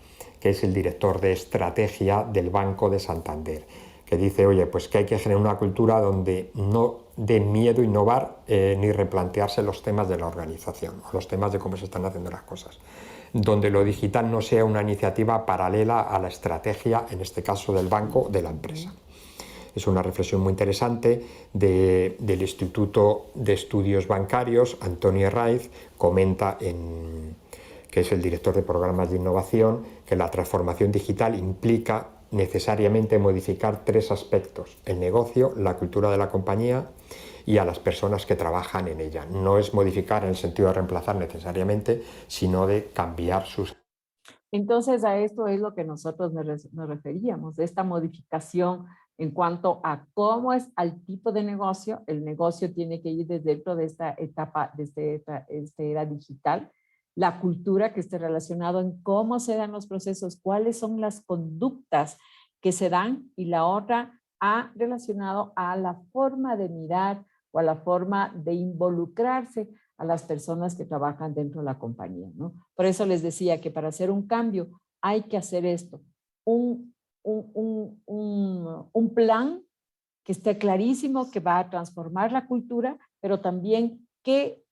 que es el director de estrategia del Banco de Santander, que dice, oye, pues que hay que generar una cultura donde no dé miedo innovar ni replantearse los temas de la organización, o los temas de cómo se están haciendo las cosas, donde lo digital no sea una iniciativa paralela a la estrategia, en este caso del banco, de la empresa. Es una reflexión muy interesante del Instituto de Estudios Bancarios. Antonio Raiz comenta, que es el director de programas de innovación, que la transformación digital implica necesariamente modificar tres aspectos: el negocio, la cultura de la compañía y a las personas que trabajan en ella. No es modificar en el sentido de reemplazar necesariamente, sino de cambiar sus... Entonces, a esto es lo que nosotros nos referíamos, de esta modificación en cuanto a cómo es al tipo de negocio. El negocio tiene que ir desde dentro de esta etapa, desde esta era digital, la cultura que esté relacionado en cómo se dan los procesos, cuáles son las conductas que se dan, y la otra relacionado a la forma de mirar o a la forma de involucrarse a las personas que trabajan dentro de la compañía, ¿no? Por eso les decía que para hacer un cambio hay que hacer esto, un plan que esté clarísimo, que va a transformar la cultura, pero también qué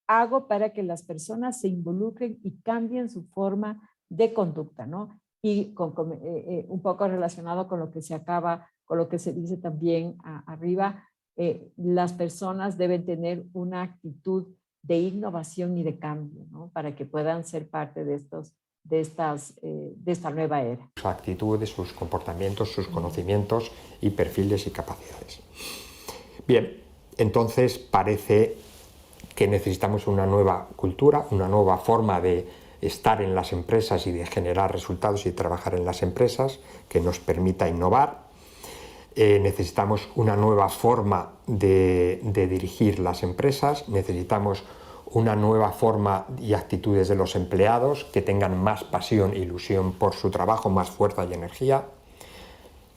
hago para que las personas se involucren y cambien su forma de conducta, ¿no? Y un poco relacionado con lo que se dice también arriba, las personas deben tener una actitud de innovación y de cambio, ¿no? Para que puedan ser parte de esta nueva era. Sus actitudes, sus comportamientos, sus conocimientos y perfiles y capacidades. Bien, entonces parece que necesitamos una nueva cultura, una nueva forma de estar en las empresas y de generar resultados y trabajar en las empresas que nos permita innovar. Necesitamos una nueva forma de dirigir las empresas, necesitamos una nueva forma y actitudes de los empleados que tengan más pasión e ilusión por su trabajo, más fuerza y energía.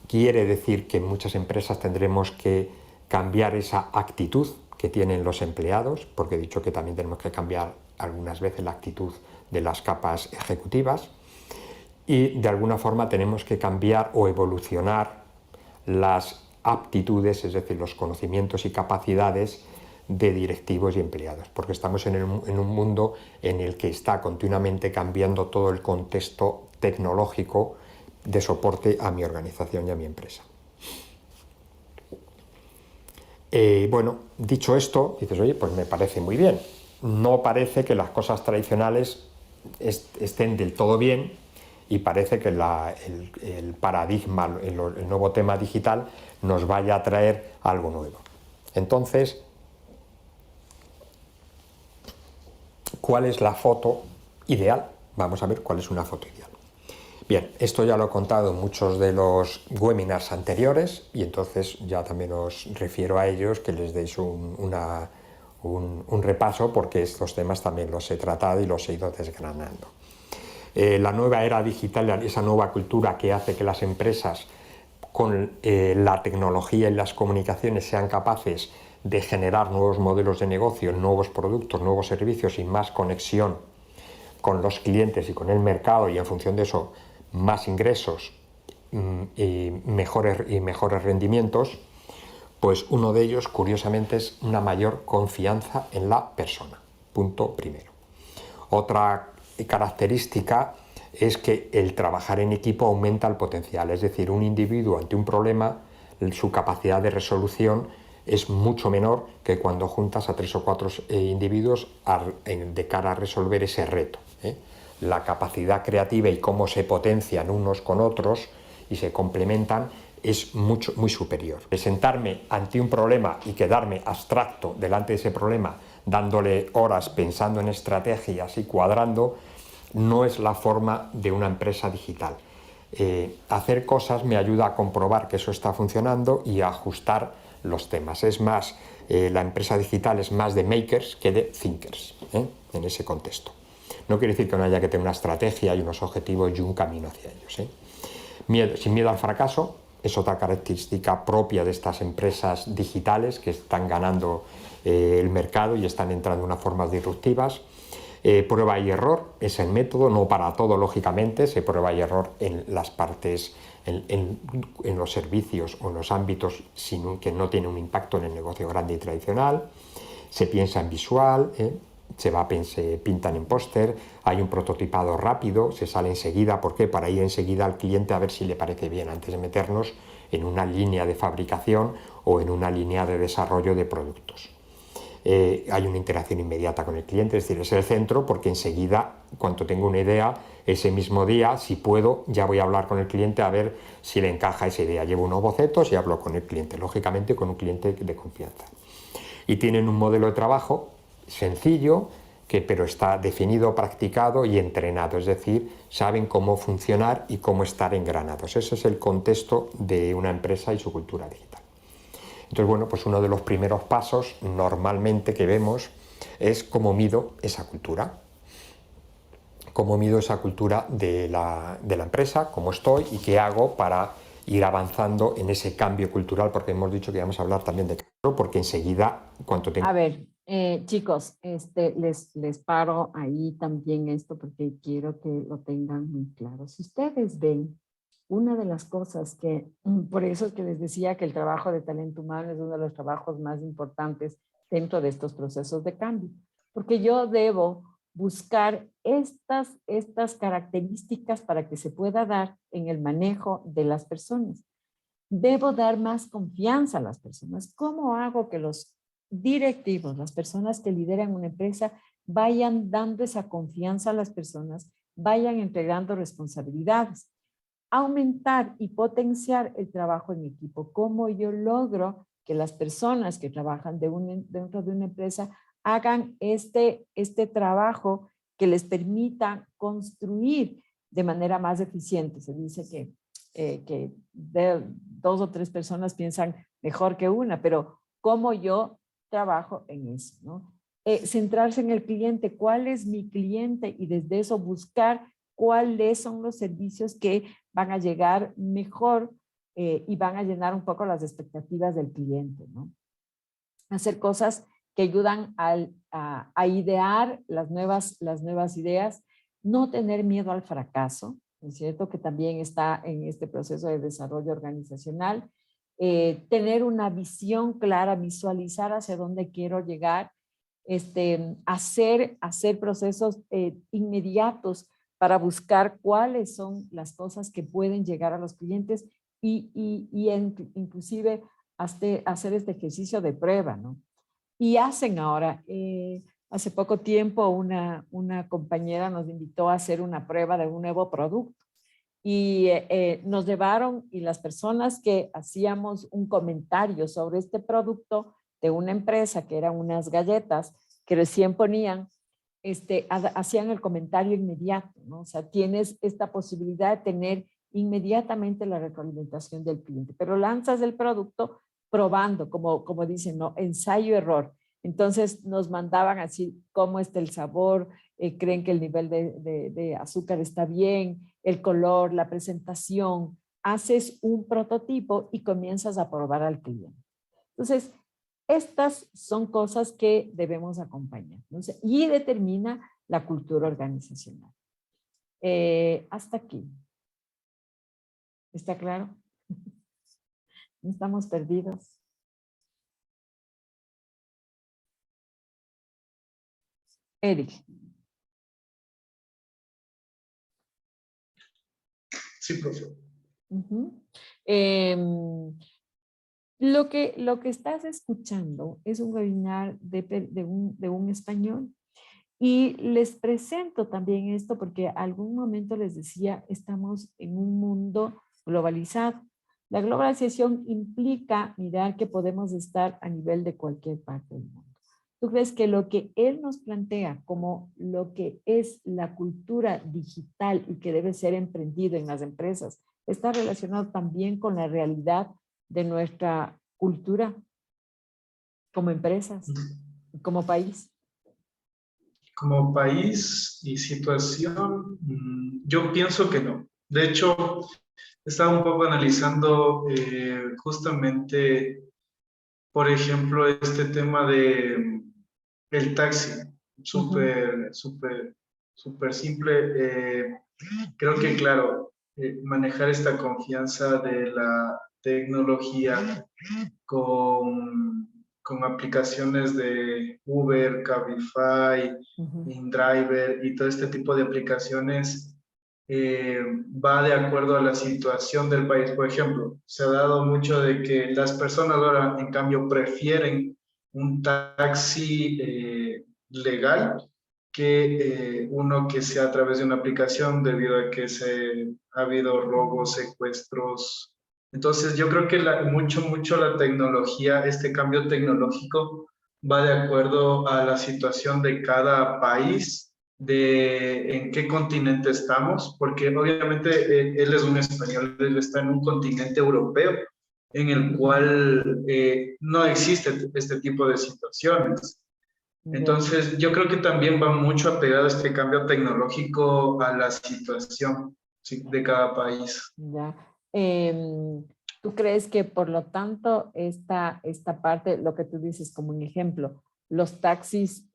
Quiere decir que en muchas empresas tendremos que cambiar esa actitud que tienen los empleados, porque he dicho que también tenemos que cambiar algunas veces la actitud de las capas ejecutivas, y de alguna forma tenemos que cambiar o evolucionar las aptitudes, es decir, los conocimientos y capacidades de directivos y empleados, porque estamos en un mundo en el que está continuamente cambiando todo el contexto tecnológico de soporte a mi organización y a mi empresa. Bueno, dicho esto, dices, oye, pues me parece muy bien. No parece que las cosas tradicionales estén del todo bien, y parece que el paradigma, el nuevo tema digital nos vaya a traer algo nuevo. Entonces, ¿cuál es la foto ideal? Vamos a ver cuál es una foto ideal. Bien, esto ya lo he contado en muchos de los webinars anteriores, y entonces ya también os refiero a ellos, que les deis un repaso, porque estos temas también los he tratado y los he ido desgranando. La nueva era digital, esa nueva cultura que hace que las empresas con la tecnología y las comunicaciones sean capaces de generar nuevos modelos de negocio, nuevos productos, nuevos servicios y más conexión con los clientes y con el mercado, y en función de eso más ingresos y mejores rendimientos, pues uno de ellos, curiosamente, es una mayor confianza en la persona. Punto primero. Otra característica es que el trabajar en equipo aumenta el potencial, es decir, un individuo ante un problema, su capacidad de resolución es mucho menor que cuando juntas a 3 o 4 individuos de cara a resolver ese reto. La capacidad creativa y cómo se potencian unos con otros y se complementan es muy superior. Sentarme ante un problema y quedarme abstracto delante de ese problema, dándole horas pensando en estrategias y cuadrando, no es la forma de una empresa digital. Hacer cosas me ayuda a comprobar que eso está funcionando y a ajustar los temas. Es más, la empresa digital es más de makers que de thinkers, en ese contexto. No quiere decir que no haya que tener una estrategia y unos objetivos y un camino hacia ellos. Sin miedo al fracaso es otra característica propia de estas empresas digitales que están ganando el mercado y están entrando en unas formas disruptivas. Prueba y error es el método, no para todo, lógicamente, se prueba y error en las partes, en los servicios o en los ámbitos que no tienen un impacto en el negocio grande y tradicional. Se piensa en visual, se pintan en póster, hay un prototipado rápido, se sale enseguida. ¿Por qué? Para ir enseguida al cliente a ver si le parece bien, antes de meternos en una línea de fabricación o en una línea de desarrollo de productos. Hay una interacción inmediata con el cliente, es decir, es el centro, porque enseguida, cuando tengo una idea, ese mismo día, si puedo, ya voy a hablar con el cliente a ver si le encaja esa idea. Llevo unos bocetos y hablo con el cliente, lógicamente con un cliente de confianza. Y tienen un modelo de trabajo sencillo, pero está definido, practicado y entrenado, es decir, saben cómo funcionar y cómo estar engranados. Ese es el contexto de una empresa y su cultura digital. Entonces, bueno, pues uno de los primeros pasos normalmente que vemos es cómo mido esa cultura. Cómo mido esa cultura de la empresa, cómo estoy y qué hago para ir avanzando en ese cambio cultural, porque hemos dicho que vamos a hablar también de cambio, porque enseguida, cuanto tengo... A ver, chicos, les paro ahí también esto porque quiero que lo tengan muy claro. Si ustedes ven, una de las cosas que, por eso es que les decía que el trabajo de talento humano es uno de los trabajos más importantes dentro de estos procesos de cambio, porque yo debo buscar estas características para que se pueda dar en el manejo de las personas. Debo dar más confianza a las personas. ¿Cómo hago que los directivos, las personas que lideran una empresa, vayan dando esa confianza a las personas, vayan entregando responsabilidades? Aumentar y potenciar el trabajo en equipo. ¿Cómo yo logro que las personas que trabajan dentro de una empresa hagan este trabajo que les permita construir de manera más eficiente? Se dice que 2 o 3 personas piensan mejor que una, pero ¿cómo yo trabajo en eso, ¿no? Centrarse en el cliente, ¿cuál es mi cliente? Y desde eso buscar cuáles son los servicios que van a llegar mejor y van a llenar un poco las expectativas del cliente, ¿no? hacer cosas que ayudan a idear las nuevas ideas, no tener miedo al fracaso, ¿no es cierto? Que también está en este proceso de desarrollo organizacional, tener una visión clara, visualizar hacia dónde quiero llegar, hacer procesos inmediatos para buscar cuáles son las cosas que pueden llegar a los clientes inclusive hacer este ejercicio de prueba, ¿no? Y hacen ahora, hace poco tiempo una compañera nos invitó a hacer una prueba de un nuevo producto y nos llevaron y las personas que hacíamos un comentario sobre este producto de una empresa que eran unas galletas que recién ponían, hacían el comentario inmediato, ¿no? O sea, tienes esta posibilidad de tener inmediatamente la retroalimentación del cliente, pero lanzas el producto probando, como dicen, ¿no? Ensayo-error. Entonces nos mandaban así cómo está el sabor, creen que el nivel de azúcar está bien, el color, la presentación. Haces un prototipo y comienzas a probar al cliente. Entonces, estas son cosas que debemos acompañar, ¿no? Y determina la cultura organizacional. Hasta aquí. ¿Está claro? No estamos perdidos. Eric. Sí, profe. Lo que estás escuchando es un webinar de un español. Y les presento también esto porque algún momento les decía, estamos en un mundo globalizado. La globalización implica mirar que podemos estar a nivel de cualquier parte del mundo. ¿Tú crees que lo que él nos plantea como lo que es la cultura digital y que debe ser emprendido en las empresas está relacionado también con la realidad de nuestra cultura como empresas, como país? Como país y situación, yo pienso que no. De hecho, estaba un poco analizando justamente, por ejemplo, este tema de el taxi, súper simple. Creo que, claro, manejar esta confianza de la tecnología con aplicaciones de Uber, Cabify, InDriver y todo este tipo de aplicaciones va de acuerdo a la situación del país. Por ejemplo, se ha dado mucho de que las personas ahora, en cambio, prefieren un taxi legal que uno que sea a través de una aplicación debido a que ha habido robos, secuestros. Entonces yo creo que mucho la tecnología, este cambio tecnológico va de acuerdo a la situación de cada país, de en qué continente estamos, porque obviamente él es un español, él está en un continente europeo en el cual no existe este tipo de situaciones. Entonces, yo creo que también va mucho apegado este cambio tecnológico a la situación, ¿sí?, de cada país. Ya. ¿Tú crees que por lo tanto esta parte, lo que tú dices como un ejemplo, los taxis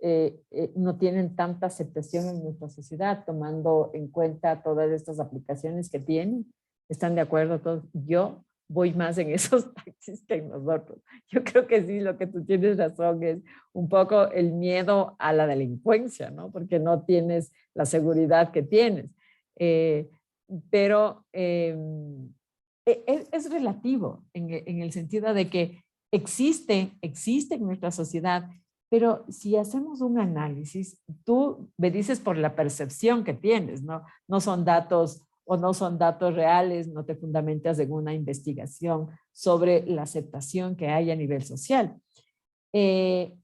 no tienen tanta aceptación en nuestra sociedad, tomando en cuenta todas estas aplicaciones que tienen? ¿Están de acuerdo todos? Yo voy más en esos taxis que en nosotros. Yo creo que sí, lo que tú tienes razón es un poco el miedo a la delincuencia, ¿no? Porque no tienes la seguridad que tienes. Pero es relativo en el sentido de que existe en nuestra sociedad, pero si hacemos un análisis, tú me dices por la percepción que tienes, ¿no? No son datos o no son datos reales, no te fundamentas en una investigación sobre la aceptación que hay a nivel social.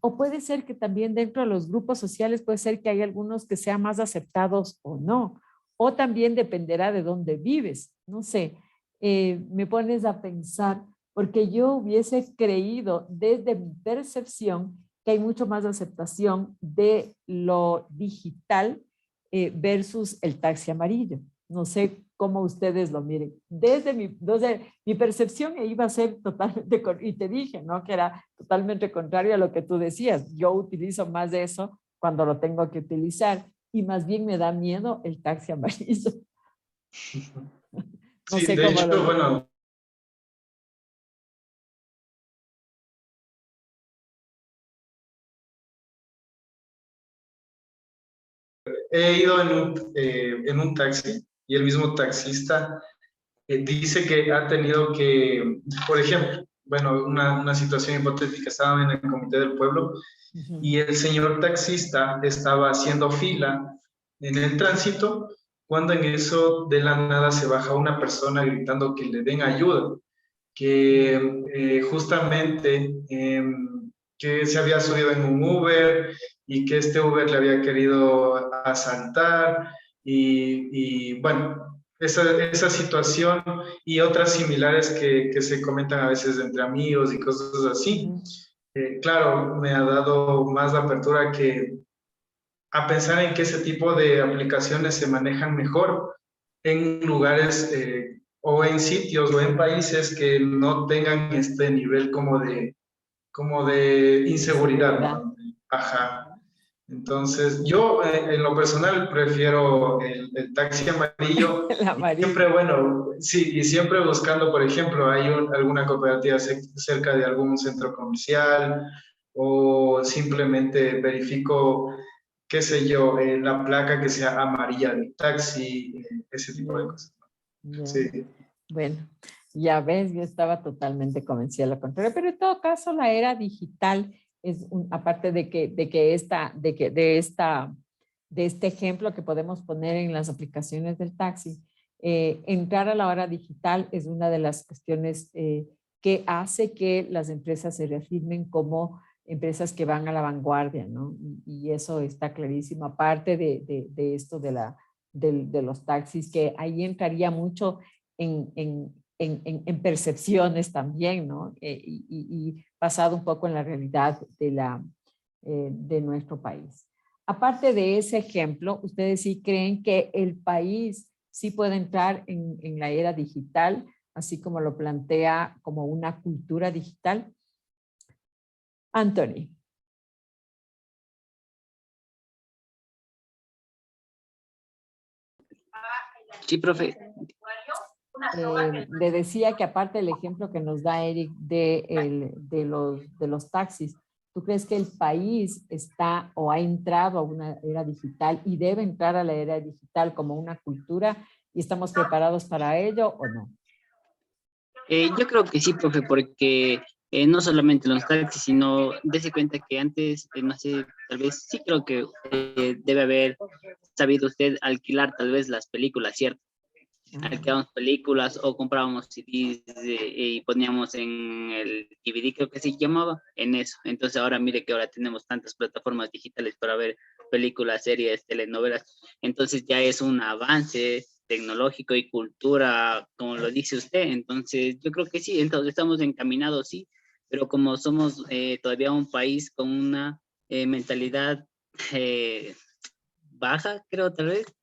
O puede ser que también dentro de los grupos sociales puede ser que hay algunos que sean más aceptados o no, o también dependerá de dónde vives, no sé, me pones a pensar, porque yo hubiese creído desde mi percepción que hay mucho más aceptación de lo digital versus el taxi amarillo. No sé cómo ustedes lo miren. Desde mi percepción iba a ser totalmente, y te dije, ¿no? Que era totalmente contrario a lo que tú decías. Yo utilizo más de eso cuando lo tengo que utilizar y más bien me da miedo el taxi amarillo. No Sí, sé de cómo hecho, lo... bueno, he ido en un taxi y el mismo taxista dice que ha tenido que, por ejemplo, bueno, una situación hipotética, estaba en el comité del pueblo y el señor taxista estaba haciendo fila en el tránsito cuando en eso de la nada se baja una persona gritando que le den ayuda, que justamente que se había subido en un Uber y que este Uber le había querido asaltar y bueno, esa situación y otras similares que se comentan a veces entre amigos y cosas así. Claro, me ha dado más la apertura que a pensar en que ese tipo de aplicaciones se manejan mejor en lugares o en sitios o en países que no tengan este nivel como de inseguridad, Seguridad. ¿no? Ajá. Entonces, yo en lo personal prefiero el taxi amarillo El y siempre, amarillo. bueno, sí, y siempre buscando, por ejemplo, hay alguna cooperativa cerca de algún centro comercial o simplemente verifico, qué sé yo, la placa que sea amarilla del taxi, ese tipo de Ya, cosas. ya. Sí. Bueno, ya ves, yo estaba totalmente convencida de lo contrario, pero en todo caso la era digital es aparte de este ejemplo que podemos poner en las aplicaciones del taxi, entrar a la era digital es una de las cuestiones que hace que las empresas se reafirmen como empresas que van a la vanguardia, ¿no? Y eso está clarísimo, aparte de esto de los taxis, que ahí entraría mucho en percepciones también, ¿no? Y basado un poco en la realidad de nuestro país. Aparte de ese ejemplo, ¿ustedes sí creen que el país sí puede entrar en la era digital, así como lo plantea como una cultura digital? Anthony. Sí, profe. Le decía que aparte del ejemplo que nos da Eric de los taxis, ¿tú crees que el país está o ha entrado a una era digital y debe entrar a la era digital como una cultura y estamos preparados para ello o no? Yo creo que sí, profe, porque no solamente los taxis, sino dése cuenta que antes, no sé, tal vez sí creo que debe haber sabido usted alquilar tal vez las películas, ¿cierto? Alquilábamos películas o comprábamos CDs y poníamos en el DVD, creo que se llamaba, en eso. Entonces ahora mire que ahora tenemos tantas plataformas digitales para ver películas, series, telenovelas. Entonces ya es un avance tecnológico y cultura, como lo dice usted. Entonces yo creo que sí, entonces estamos encaminados, sí, pero como somos todavía un país con una mentalidad baja, creo tal vez,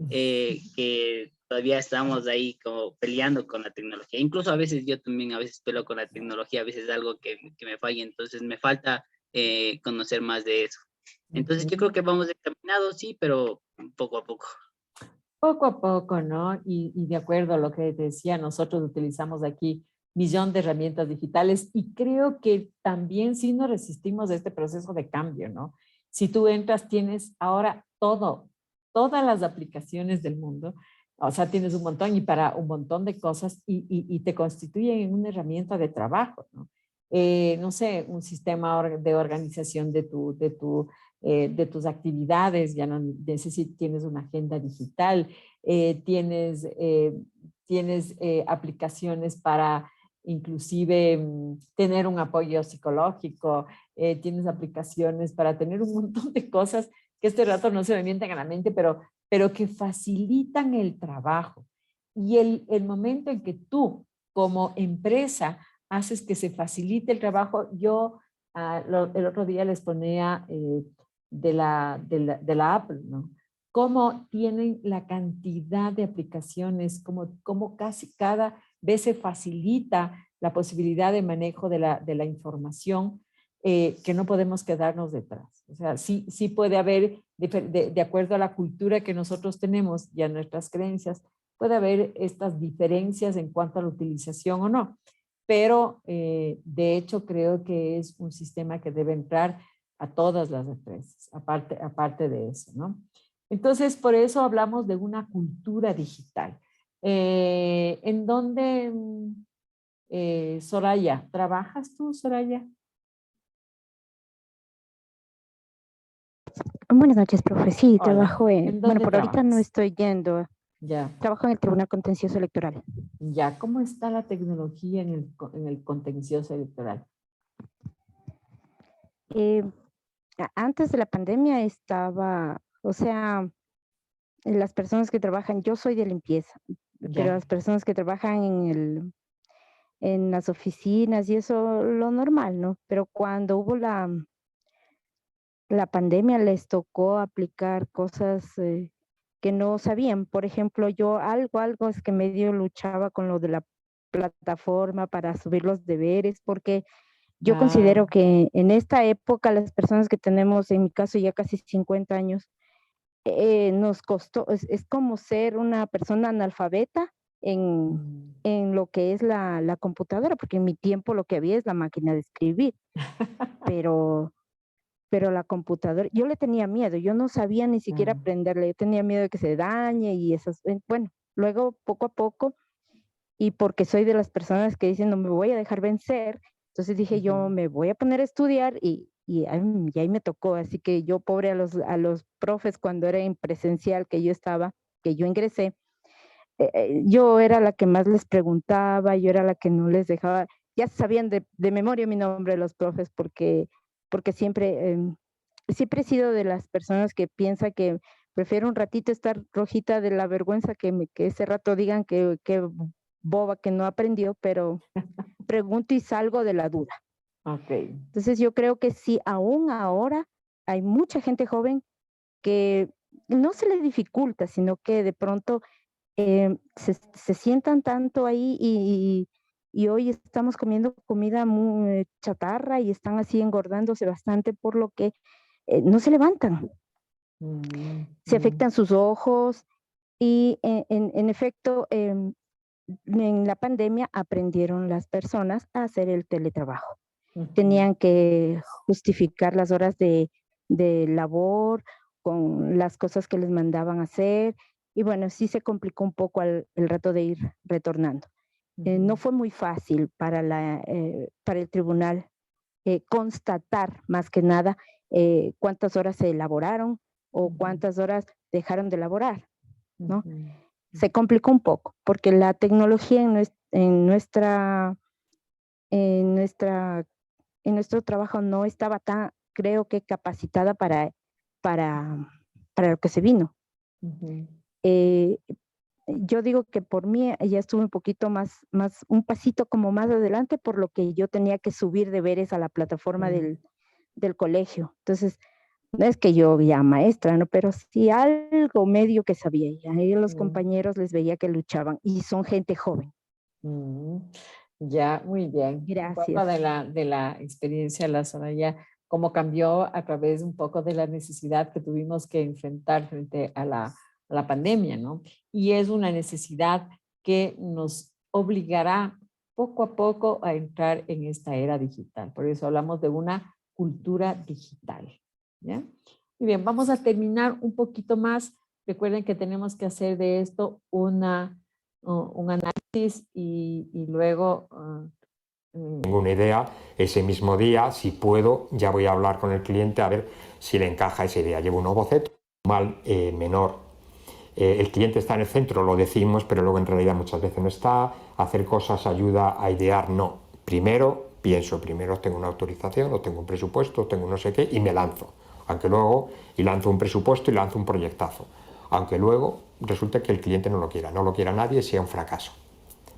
que todavía estamos ahí como peleando con la tecnología. Incluso a veces yo también a veces peleo con la tecnología, a veces es algo que me falla, entonces me falta conocer más de eso. Entonces yo creo que vamos encaminados, sí, pero poco a poco. Poco a poco, ¿no? Y de acuerdo a lo que te decía, nosotros utilizamos aquí millón de herramientas digitales y creo que también sí nos resistimos a este proceso de cambio, ¿no? Si tú entras, tienes ahora todas las aplicaciones del mundo, o sea, tienes un montón y para un montón de cosas y te constituyen en una herramienta de trabajo, ¿no? No sé, un sistema de organización de tus actividades, ya no necesitas, tienes una agenda digital, tienes aplicaciones para inclusive tener un apoyo psicológico, tienes aplicaciones para tener un montón de cosas que este rato no se me mienten a la mente, pero que facilitan el trabajo. Y el momento en que tú como empresa haces que se facilite el trabajo, yo el otro día les ponía de la Apple, ¿no? cómo tienen la cantidad de aplicaciones, cómo casi cada vez se facilita la posibilidad de manejo de la información, que no podemos quedarnos detrás. O sea, sí puede haber, de acuerdo a la cultura que nosotros tenemos y a nuestras creencias, puede haber estas diferencias en cuanto a la utilización o no. Pero de hecho creo que es un sistema que debe entrar a todas las empresas, aparte de eso, ¿no? Entonces, por eso hablamos de una cultura digital. ¿En dónde, Soraya, trabajas tú, Soraya? Buenas noches, profe. Sí, Hola. trabajo ¿En dónde bueno, por ahorita no trabajas? estoy yendo. Ya, Trabajo en el Tribunal Contencioso Electoral. ya. ¿Cómo está la tecnología en el contencioso electoral? Eh, Antes de la pandemia estaba, o sea, las personas que trabajan, yo soy de limpieza, pero Ya. las personas que trabajan en las oficinas y eso, lo normal, ¿no? Pero cuando hubo la pandemia les tocó aplicar cosas que no sabían. Por ejemplo, yo algo es que medio luchaba con lo de la plataforma para subir los deberes, porque yo Ah, considero que en esta época las personas que tenemos, en mi caso ya casi 50 años, nos costó, es como ser una persona analfabeta mm. en lo que es la computadora, porque en mi tiempo lo que había es la máquina de escribir, pero la computadora, yo le tenía miedo, yo no sabía ni siquiera Ah, aprenderle, yo tenía miedo de que se dañe y esas, bueno, luego poco a poco, y porque soy de las personas que dicen no me voy a dejar vencer, entonces dije yo ujú. me voy a poner a estudiar y ahí me tocó, así que yo pobre a los profes cuando era en presencial que yo estaba, que yo ingresé, yo era la que más les preguntaba, yo era la que no les dejaba, ya sabían de memoria mi nombre de los profes porque siempre, siempre he sido de las personas que piensa que prefiero un ratito estar rojita de la vergüenza que ese rato digan que boba que no aprendió, pero pregunto y salgo de la duda. Ok. Entonces yo creo que sí, aún ahora hay mucha gente joven que no se le dificulta, sino que de pronto se sientan tanto ahí y hoy estamos comiendo comida muy chatarra y están así engordándose bastante por lo que no se levantan, Mm, se mm, afectan sus ojos y en efecto en la pandemia aprendieron las personas a hacer el teletrabajo. ujú, Tenían que justificar las horas de labor con las cosas que les mandaban hacer y bueno, sí se complicó un poco el rato de ir retornando. No ujú, fue muy fácil para el tribunal constatar más que nada cuántas horas se elaboraron o ujú, cuántas horas dejaron de elaborar, ¿no? ujú, Se complicó un poco porque la tecnología en en nuestra en nuestro trabajo no estaba tan, creo que capacitada para, para lo que se vino. ujú, Eh, yo digo que por mí ya estuve un poquito un pasito como más adelante, por lo que yo tenía que subir deberes a la plataforma mm, del colegio. Entonces, no es que yo ya maestra, ¿no? Pero sí algo medio que sabía. Y ahí los mm, compañeros les veía que luchaban y son gente joven. mm. Ya, muy bien. Un poco Gracias. de la experiencia de la Soraya, cómo cambió a través un poco de la necesidad que tuvimos que enfrentar frente a la pandemia, ¿no? Y es una necesidad que nos obligará poco a poco a entrar en esta era digital. Por eso hablamos de una cultura digital, ¿ya? Muy bien, vamos a terminar un poquito más. Recuerden que tenemos que hacer de esto un análisis y luego Tengo una idea, ese mismo día, si puedo, ya voy a hablar con el cliente a ver si le encaja esa idea. Llevo un nuevo boceto, mal menor. El cliente está en el centro, lo decimos, pero luego en realidad muchas veces no está. Hacer cosas ayuda a idear, no. Primero pienso, primero tengo una autorización, o tengo un presupuesto, o tengo un no sé qué, y me lanzo. Aunque luego, y lanzo un presupuesto y lanzo un proyectazo. Aunque luego resulte que el cliente no lo quiera nadie, sea un fracaso.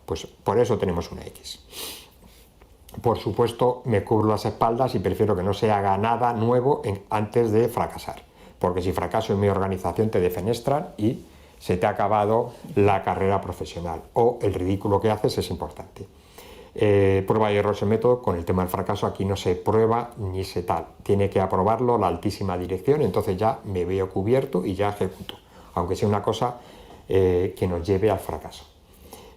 Pues por eso tenemos una X. Por supuesto, me cubro las espaldas y prefiero que no se haga nada nuevo antes de fracasar. porque si fracaso en mi organización te defenestran y se te ha acabado la carrera profesional, o el ridículo que haces es importante. Prueba y error ese método. Con el tema del fracaso aquí no se prueba ni se tal, tiene que aprobarlo la altísima dirección, entonces ya me veo cubierto y ya ejecuto, aunque sea una cosa que nos lleve al fracaso.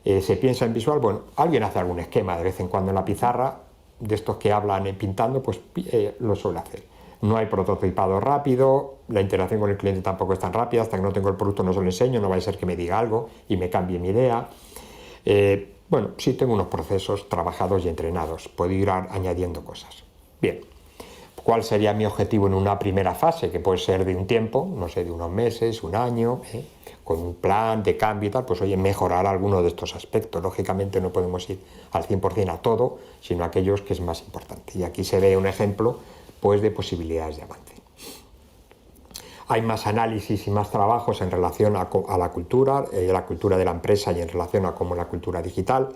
Se piensa en visual, bueno, alguien hace algún esquema de vez en cuando en la pizarra, de estos que hablan pintando, pues lo suele hacer. No hay prototipado rápido, la interacción con el cliente tampoco es tan rápida, hasta que no tengo el producto no se lo enseño, no va a ser que me diga algo y me cambie mi idea. Bueno, sí tengo unos procesos trabajados y entrenados, puedo ir añadiendo cosas. Bien, ¿cuál sería mi objetivo en una primera fase? Que puede ser de un tiempo, no sé, de unos meses, un año, con un plan de cambio y tal, pues oye, mejorar alguno de estos aspectos. Lógicamente no podemos ir al 100% a todo, sino a aquellos que es más importante. Y aquí se ve un ejemplo, pues, de posibilidades de avance. Hay más análisis y más trabajos en relación a la cultura de la empresa y en relación a cómo la cultura digital.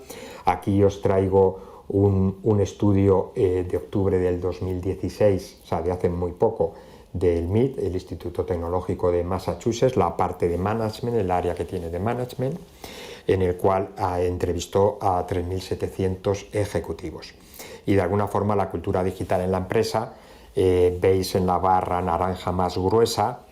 Aquí os traigo un estudio de octubre del 2016, o sea, de hace muy poco, del MIT, el Instituto Tecnológico de Massachusetts, la parte de management, el área que tiene de management, en el cual entrevistó a 3.700 ejecutivos. Y de alguna forma la cultura digital en la empresa, veis en la barra naranja más gruesa,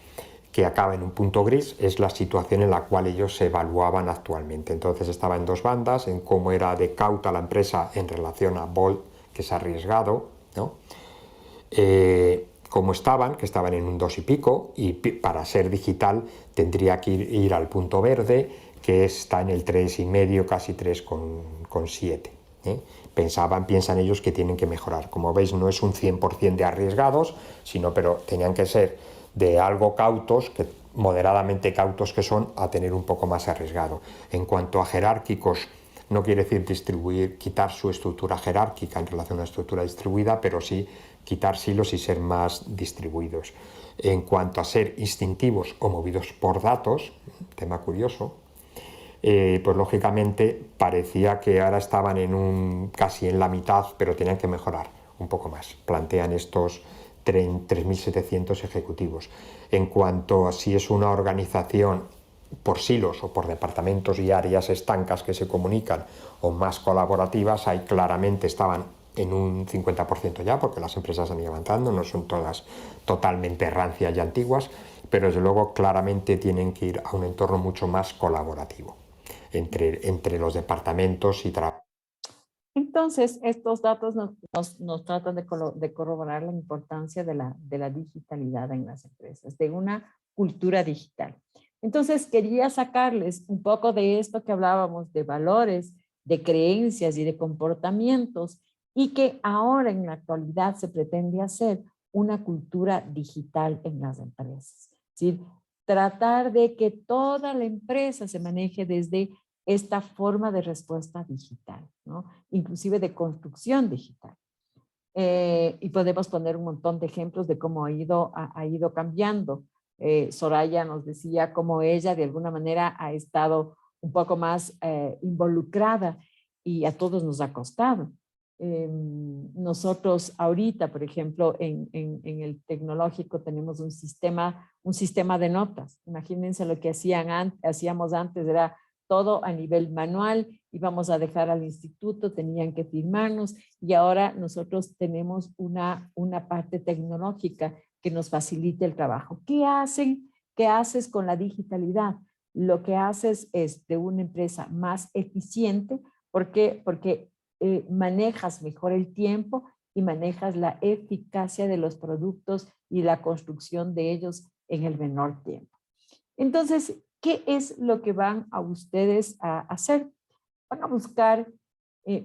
que acaba en un punto gris, es la situación en la cual ellos se evaluaban actualmente. Entonces estaba en dos bandas, en cómo era de cauta la empresa en relación a bold, que es arriesgado, ¿no? Cómo estaban, que estaban en un 2 y pico, y para ser digital tendría que ir al punto verde, que está en el 3,5, casi 3,7. Piensan ellos que tienen que mejorar. Como veis, no es un 100% de arriesgados, pero tenían que ser de algo cautos, moderadamente cautos que son, a tener un poco más arriesgado. En cuanto a jerárquicos, no quiere decir quitar su estructura jerárquica en relación a una estructura distribuida, pero sí quitar silos y ser más distribuidos. En cuanto a ser instintivos o movidos por datos, tema curioso, pues lógicamente parecía que ahora estaban casi en la mitad, pero tenían que mejorar un poco más. Plantean estos 3.700 ejecutivos. En cuanto a si es una organización por silos o por departamentos y áreas estancas que se comunican o más colaborativas, ahí claramente estaban en un 50% ya, porque las empresas han ido avanzando, no son todas totalmente rancias y antiguas, pero desde luego claramente tienen que ir a un entorno mucho más colaborativo entre los departamentos y trabajos. Entonces, estos datos nos tratan de corroborar la importancia de la digitalidad en las empresas, de una cultura digital. Entonces, quería sacarles un poco de esto que hablábamos de valores, de creencias y de comportamientos, y que ahora en la actualidad se pretende hacer una cultura digital en las empresas. Es decir, tratar de que toda la empresa se maneje desde esta forma de respuesta digital, ¿no? Inclusive de construcción digital. Y podemos poner un montón de ejemplos de cómo ha ido cambiando. Soraya nos decía cómo ella de alguna manera ha estado un poco más involucrada y a todos nos ha costado. Nosotros ahorita, por ejemplo, en el tecnológico tenemos un sistema de notas. Imagínense lo que hacíamos antes, era todo a nivel manual, íbamos a dejar al instituto, tenían que firmarnos, y ahora nosotros tenemos una parte tecnológica que nos facilita el trabajo. ¿Qué haces con la digitalidad? Lo que haces es de una empresa más eficiente, porque manejas mejor el tiempo y manejas la eficacia de los productos y la construcción de ellos en el menor tiempo. Entonces, ¿qué es lo que van a ustedes a hacer? Van a buscar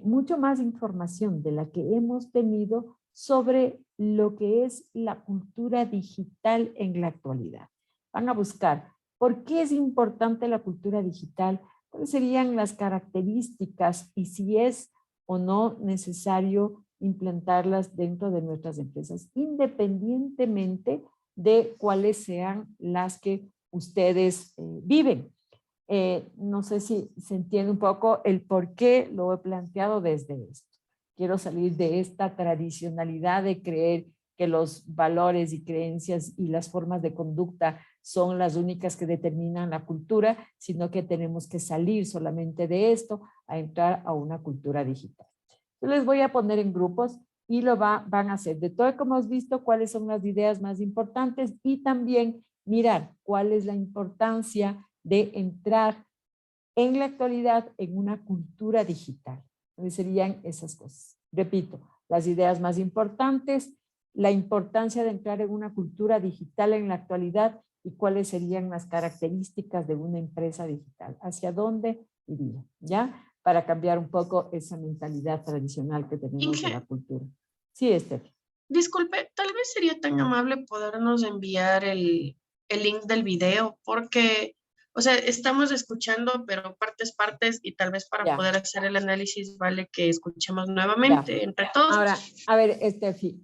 mucho más información de la que hemos tenido sobre lo que es la cultura digital en la actualidad. Van a buscar por qué es importante la cultura digital, cuáles serían las características y si es o no necesario implantarlas dentro de nuestras empresas, independientemente de cuáles sean las que ustedes viven. No sé si se entiende un poco el por qué lo he planteado desde esto. Quiero salir de esta tradicionalidad de creer que los valores y creencias y las formas de conducta son las únicas que determinan la cultura, sino que tenemos que salir solamente de esto a entrar a una cultura digital. Yo les voy a poner en grupos y van a hacer de todo como hemos visto cuáles son las ideas más importantes y también mirar cuál es la importancia de entrar en la actualidad en una cultura digital. Entonces serían esas cosas. Repito, las ideas más importantes, la importancia de entrar en una cultura digital en la actualidad y cuáles serían las características de una empresa digital. ¿Hacia dónde iría? ¿Ya? Para cambiar un poco esa mentalidad tradicional que tenemos de la cultura. Sí, Esther. Disculpe, tal vez sería tan amable podernos enviar el link del video, porque, o sea, estamos escuchando, pero partes, y tal vez para poder hacer el análisis vale que escuchemos nuevamente entre todos. Ahora, a ver, Estefi,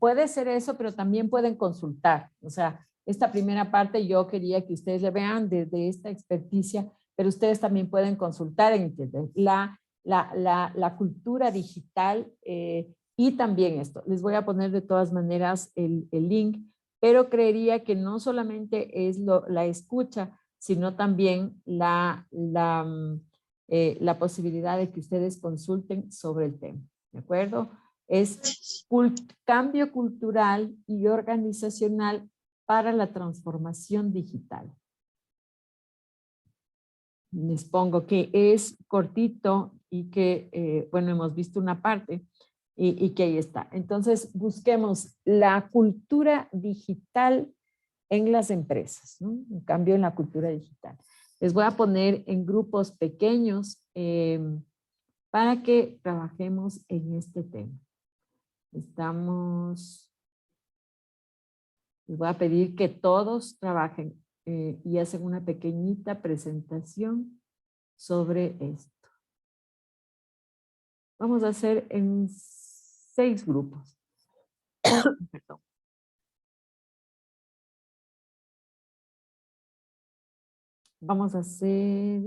puede ser eso, pero también pueden consultar. O sea, esta primera parte yo quería que ustedes le vean desde esta experticia, pero ustedes también pueden consultar en Internet la cultura digital y también esto. Les voy a poner de todas maneras el link, pero creería que no solamente es la escucha, sino también la posibilidad de que ustedes consulten sobre el tema. ¿De acuerdo? Es cambio cultural y organizacional para la transformación digital. Les pongo que es cortito y que, bueno, hemos visto una parte y que ahí está. Entonces, busquemos la cultura digital en las empresas, ¿no? Un cambio en la cultura digital. Les voy a poner en grupos pequeños para que trabajemos en este tema. Les voy a pedir que todos trabajen y hacen una pequeñita presentación sobre esto. Vamos a hacer en 6 grupos. Perdón. Vamos a hacer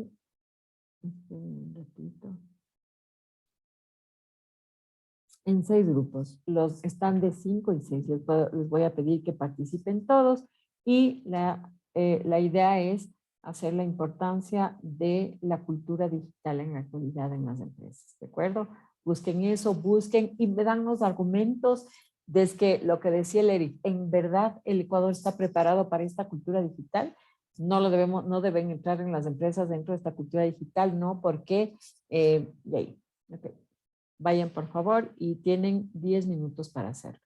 un ratito. En 6 grupos. Los están de 5 y 6. Les voy a pedir que participen todos y la idea es hacer la importancia de la cultura digital en la actualidad en las empresas. ¿De acuerdo? Busquen eso, busquen y me dan los argumentos desde que lo que decía el Eric, ¿en verdad el Ecuador está preparado para esta cultura digital? No deben entrar en las empresas dentro de esta cultura digital, no, porque okay. Vayan por favor y tienen 10 minutos para hacerlo.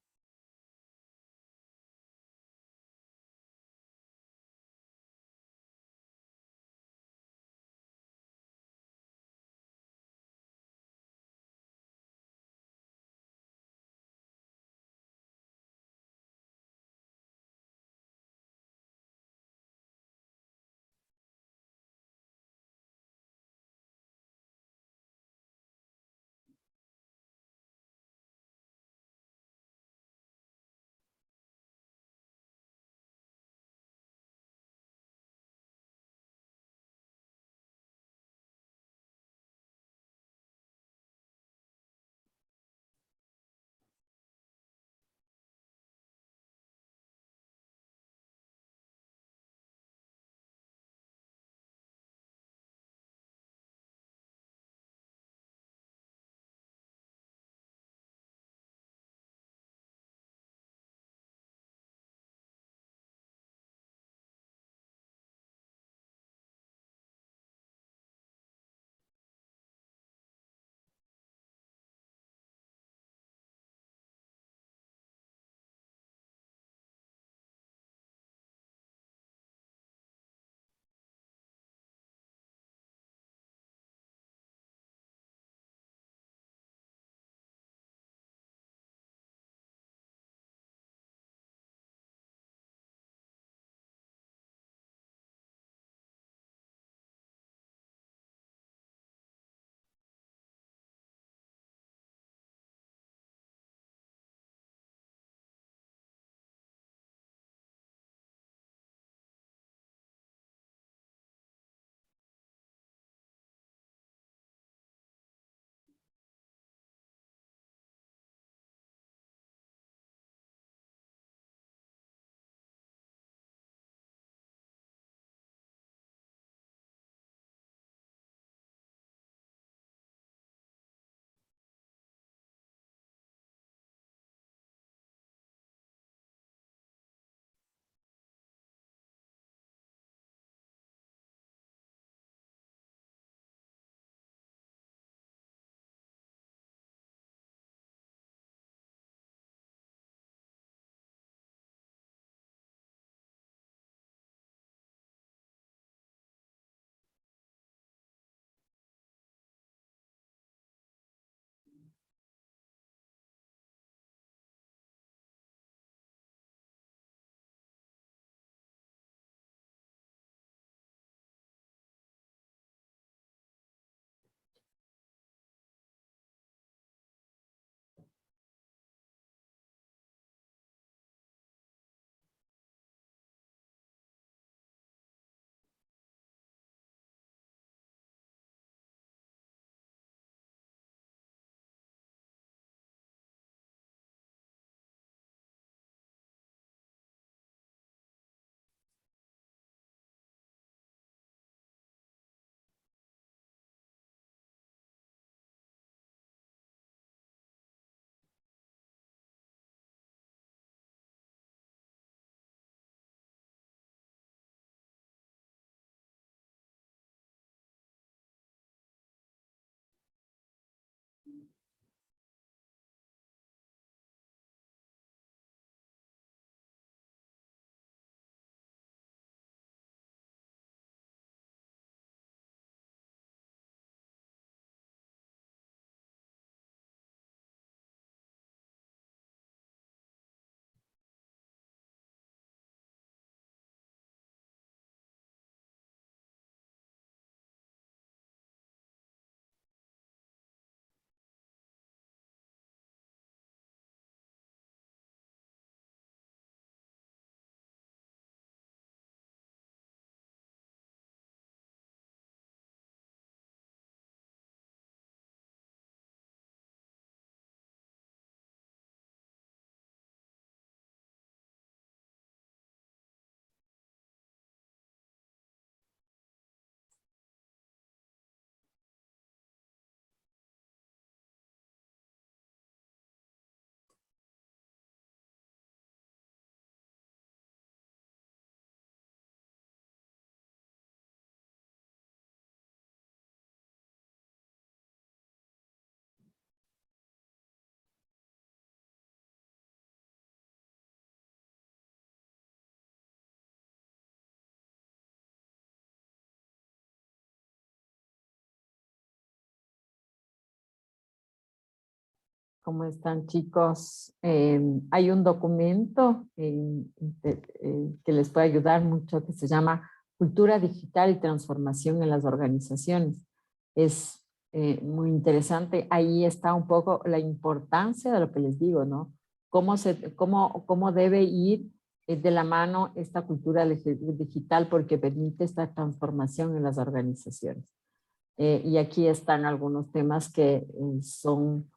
¿Cómo están, chicos? Hay un documento que les puede ayudar mucho que se llama Cultura Digital y Transformación en las Organizaciones. Es muy interesante. Ahí está un poco la importancia de lo que les digo, ¿no? Cómo debe ir de la mano esta cultura digital porque permite esta transformación en las organizaciones. Y aquí están algunos temas que son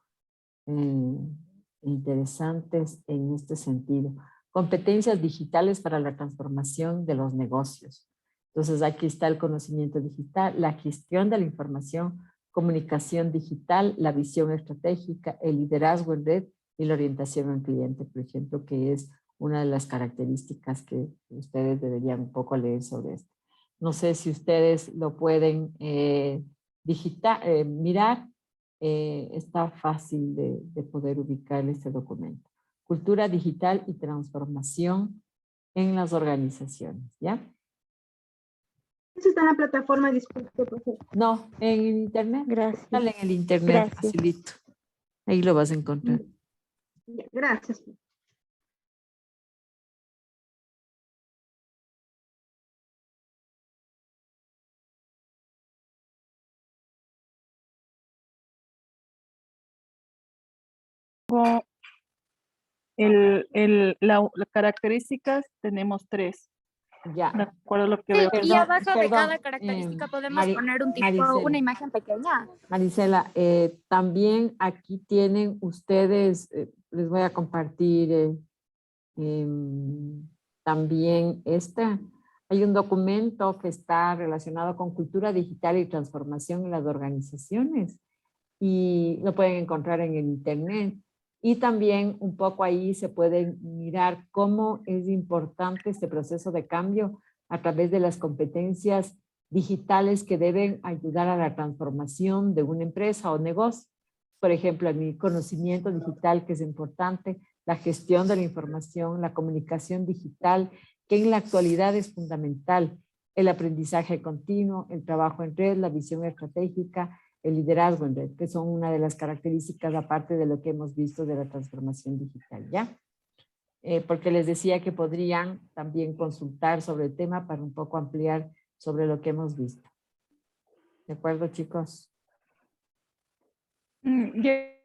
interesantes en este sentido. Competencias digitales para la transformación de los negocios. Entonces aquí está el conocimiento digital, la gestión de la información, comunicación digital, la visión estratégica, el liderazgo en red y la orientación al cliente, por ejemplo, que es una de las características que ustedes deberían un poco leer sobre esto. No sé si ustedes lo pueden mirar. Está fácil de poder ubicar este documento. Cultura digital y transformación en las organizaciones, ¿ya? ¿Eso está en la plataforma? Disculpe, profesor. No, en el internet. Gracias. Dale en el internet, Gracias. facilito. Ahí lo vas a encontrar. Ya, gracias. Las características tenemos 3. Ya. De acuerdo a lo que Sí, veo. y abajo de cada característica podemos poner un tipo, Marisela. una imagen pequeña. Marisela, también aquí tienen ustedes, les voy a compartir también hay un documento que está relacionado con cultura digital y transformación en las organizaciones y lo pueden encontrar en el internet. Y también un poco ahí se puede mirar cómo es importante este proceso de cambio a través de las competencias digitales que deben ayudar a la transformación de una empresa o negocio. Por ejemplo, el conocimiento digital, que es importante, la gestión de la información, la comunicación digital, que en la actualidad es fundamental, el aprendizaje continuo, el trabajo en red, la visión estratégica, el liderazgo en red, que son una de las características aparte de lo que hemos visto de la transformación digital, ¿ya? Porque les decía que podrían también consultar sobre el tema para un poco ampliar sobre lo que hemos visto. ¿De acuerdo, chicos? Ya